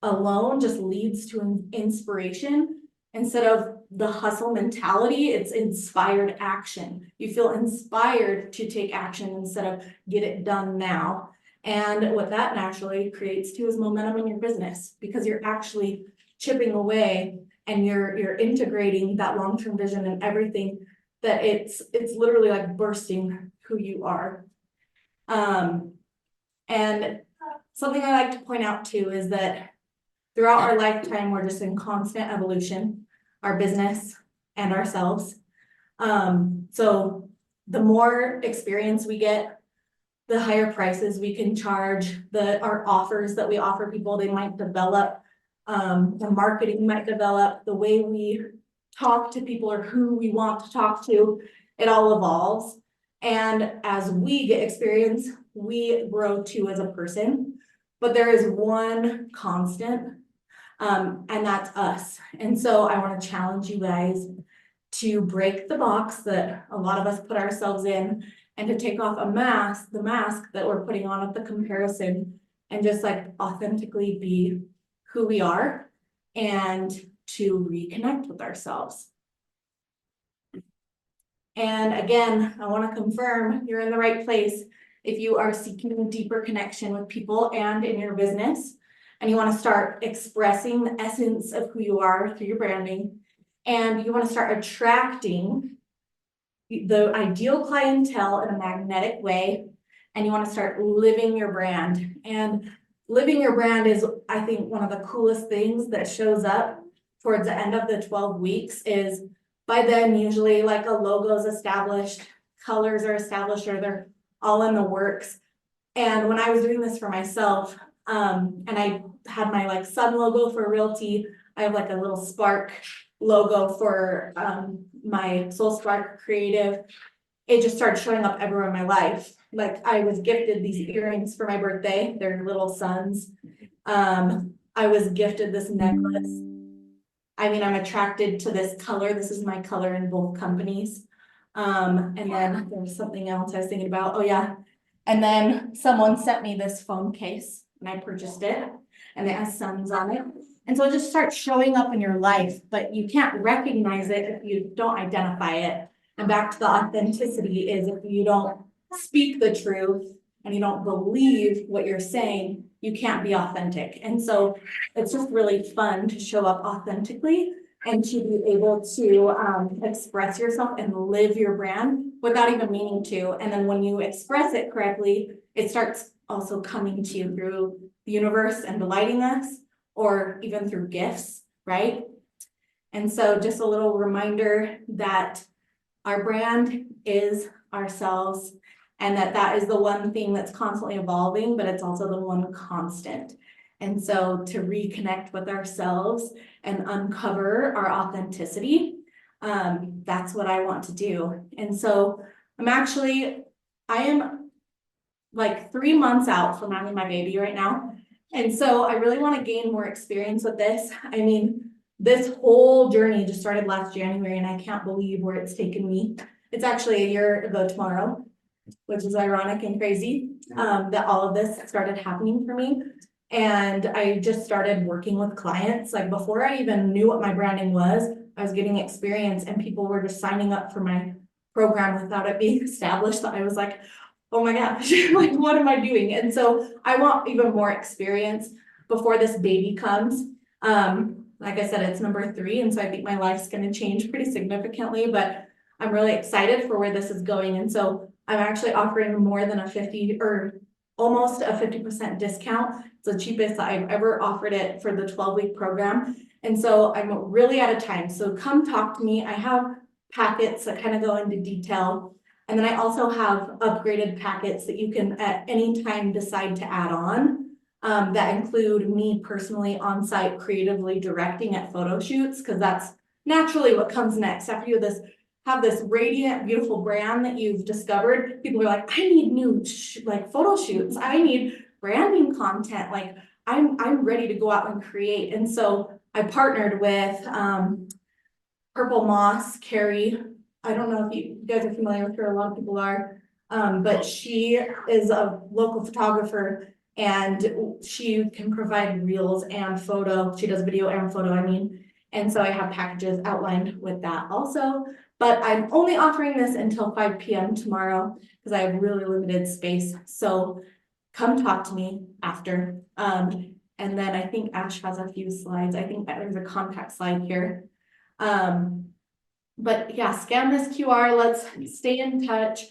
alone just leads to an inspiration. Instead of the hustle mentality, it's inspired action. You feel inspired to take action instead of get it done now. And what that naturally creates too is momentum in your business, because you're actually chipping away and you're integrating that long-term vision and everything, that it's literally like bursting who you are. And something I like to point out too is that throughout our lifetime, we're just in constant evolution, our business and ourselves. So the more experience we get, the higher prices we can charge, our offers that we offer people, they might develop, the marketing might develop, the way we talk to people or who we want to talk to, it all evolves. And as we get experience, we grow too as a person, but there is one constant, and that's us. And so I want to challenge you guys to break the box that a lot of us put ourselves in, and to take off the mask that we're putting on with the comparison, and just like authentically be who we are and to reconnect with ourselves. And again, I want to confirm you're in the right place if you are seeking a deeper connection with people and in your business, and you want to start expressing the essence of who you are through your branding, and you want to start attracting the ideal clientele in a magnetic way, and you want to start living your brand. And living your brand is, I think, one of the coolest things that shows up towards the end of the 12 weeks. Is by then usually like a logo is established, colors are established, or they're all in the works. And when I was doing this for myself, and I had my like sun logo for Realty, I have like a little spark logo for my Soul Spark Creative. It just started showing up everywhere in my life. Like I was gifted these earrings for my birthday. They're little suns. I was gifted this necklace. I mean, I'm attracted to this color. This is my color in both companies. And then there's something else I was thinking about. Oh yeah. And then someone sent me this phone case and I purchased it, and it has suns on it. And so it just starts showing up in your life, but you can't recognize it if you don't identify it. And back to the authenticity is, if you don't speak the truth and you don't believe what you're saying, you can't be authentic. And so it's just really fun to show up authentically and to be able to express yourself and live your brand without even meaning to. And then when you express it correctly, it starts also coming to you through the universe and delighting us, or even through gifts, right? And so just a little reminder that our brand is ourselves, and that is the one thing that's constantly evolving, but it's also the one constant. And so to reconnect with ourselves and uncover our authenticity, that's what I want to do. And so I am like 3 months out from having my baby right now. And so I really want to gain more experience with this. I mean, this whole journey just started last January, and I can't believe where it's taken me. It's actually a year ago tomorrow, which is ironic and crazy, that all of this started happening for me. And I just started working with clients. Like before I even knew what my branding was, I was getting experience, and people were just signing up for my program without it being established. So I was like, oh my gosh, like what am I doing? And so I want even more experience before this baby comes. Like I said, it's number 3. And so I think my life's going to change pretty significantly, but I'm really excited for where this is going. And so I'm actually offering more than a 50 or almost a 50% discount. It's the cheapest I've ever offered it for the 12-week program. And so I'm really out of time. So come talk to me. I have packets that kind of go into detail. And then I also have upgraded packets that you can at any time decide to add on. That include me personally on site creatively directing at photo shoots, because that's naturally what comes next. After you have this radiant, beautiful brand that you've discovered, people are like, I need new like photo shoots. I need branding content. Like I'm ready to go out and create. And so I partnered with Purple Moss, Carrie. I don't know if you guys are familiar with her, a lot of people are. But she is a local photographer and she can provide reels and photo. She does video and photo, I mean. And so I have packages outlined with that also. But I'm only offering this until 5 p.m. tomorrow because I have really limited space. So come talk to me after. And then I think Ash has a few slides. I think that there's a contact slide here. But yeah, scan this QR, let's stay in touch.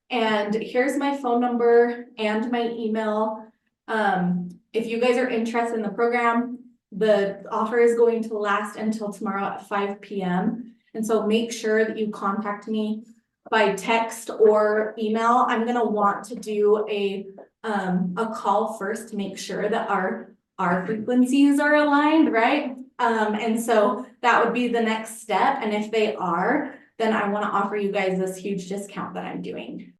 And here's my phone number and my email. If you guys are interested in the program, the offer is going to last until tomorrow at 5 p.m. And so make sure that you contact me by text or email. I'm gonna want to do a call first to make sure that our frequencies are aligned, right? And so that would be the next step. And if they are, then I want to offer you guys this huge discount that I'm doing.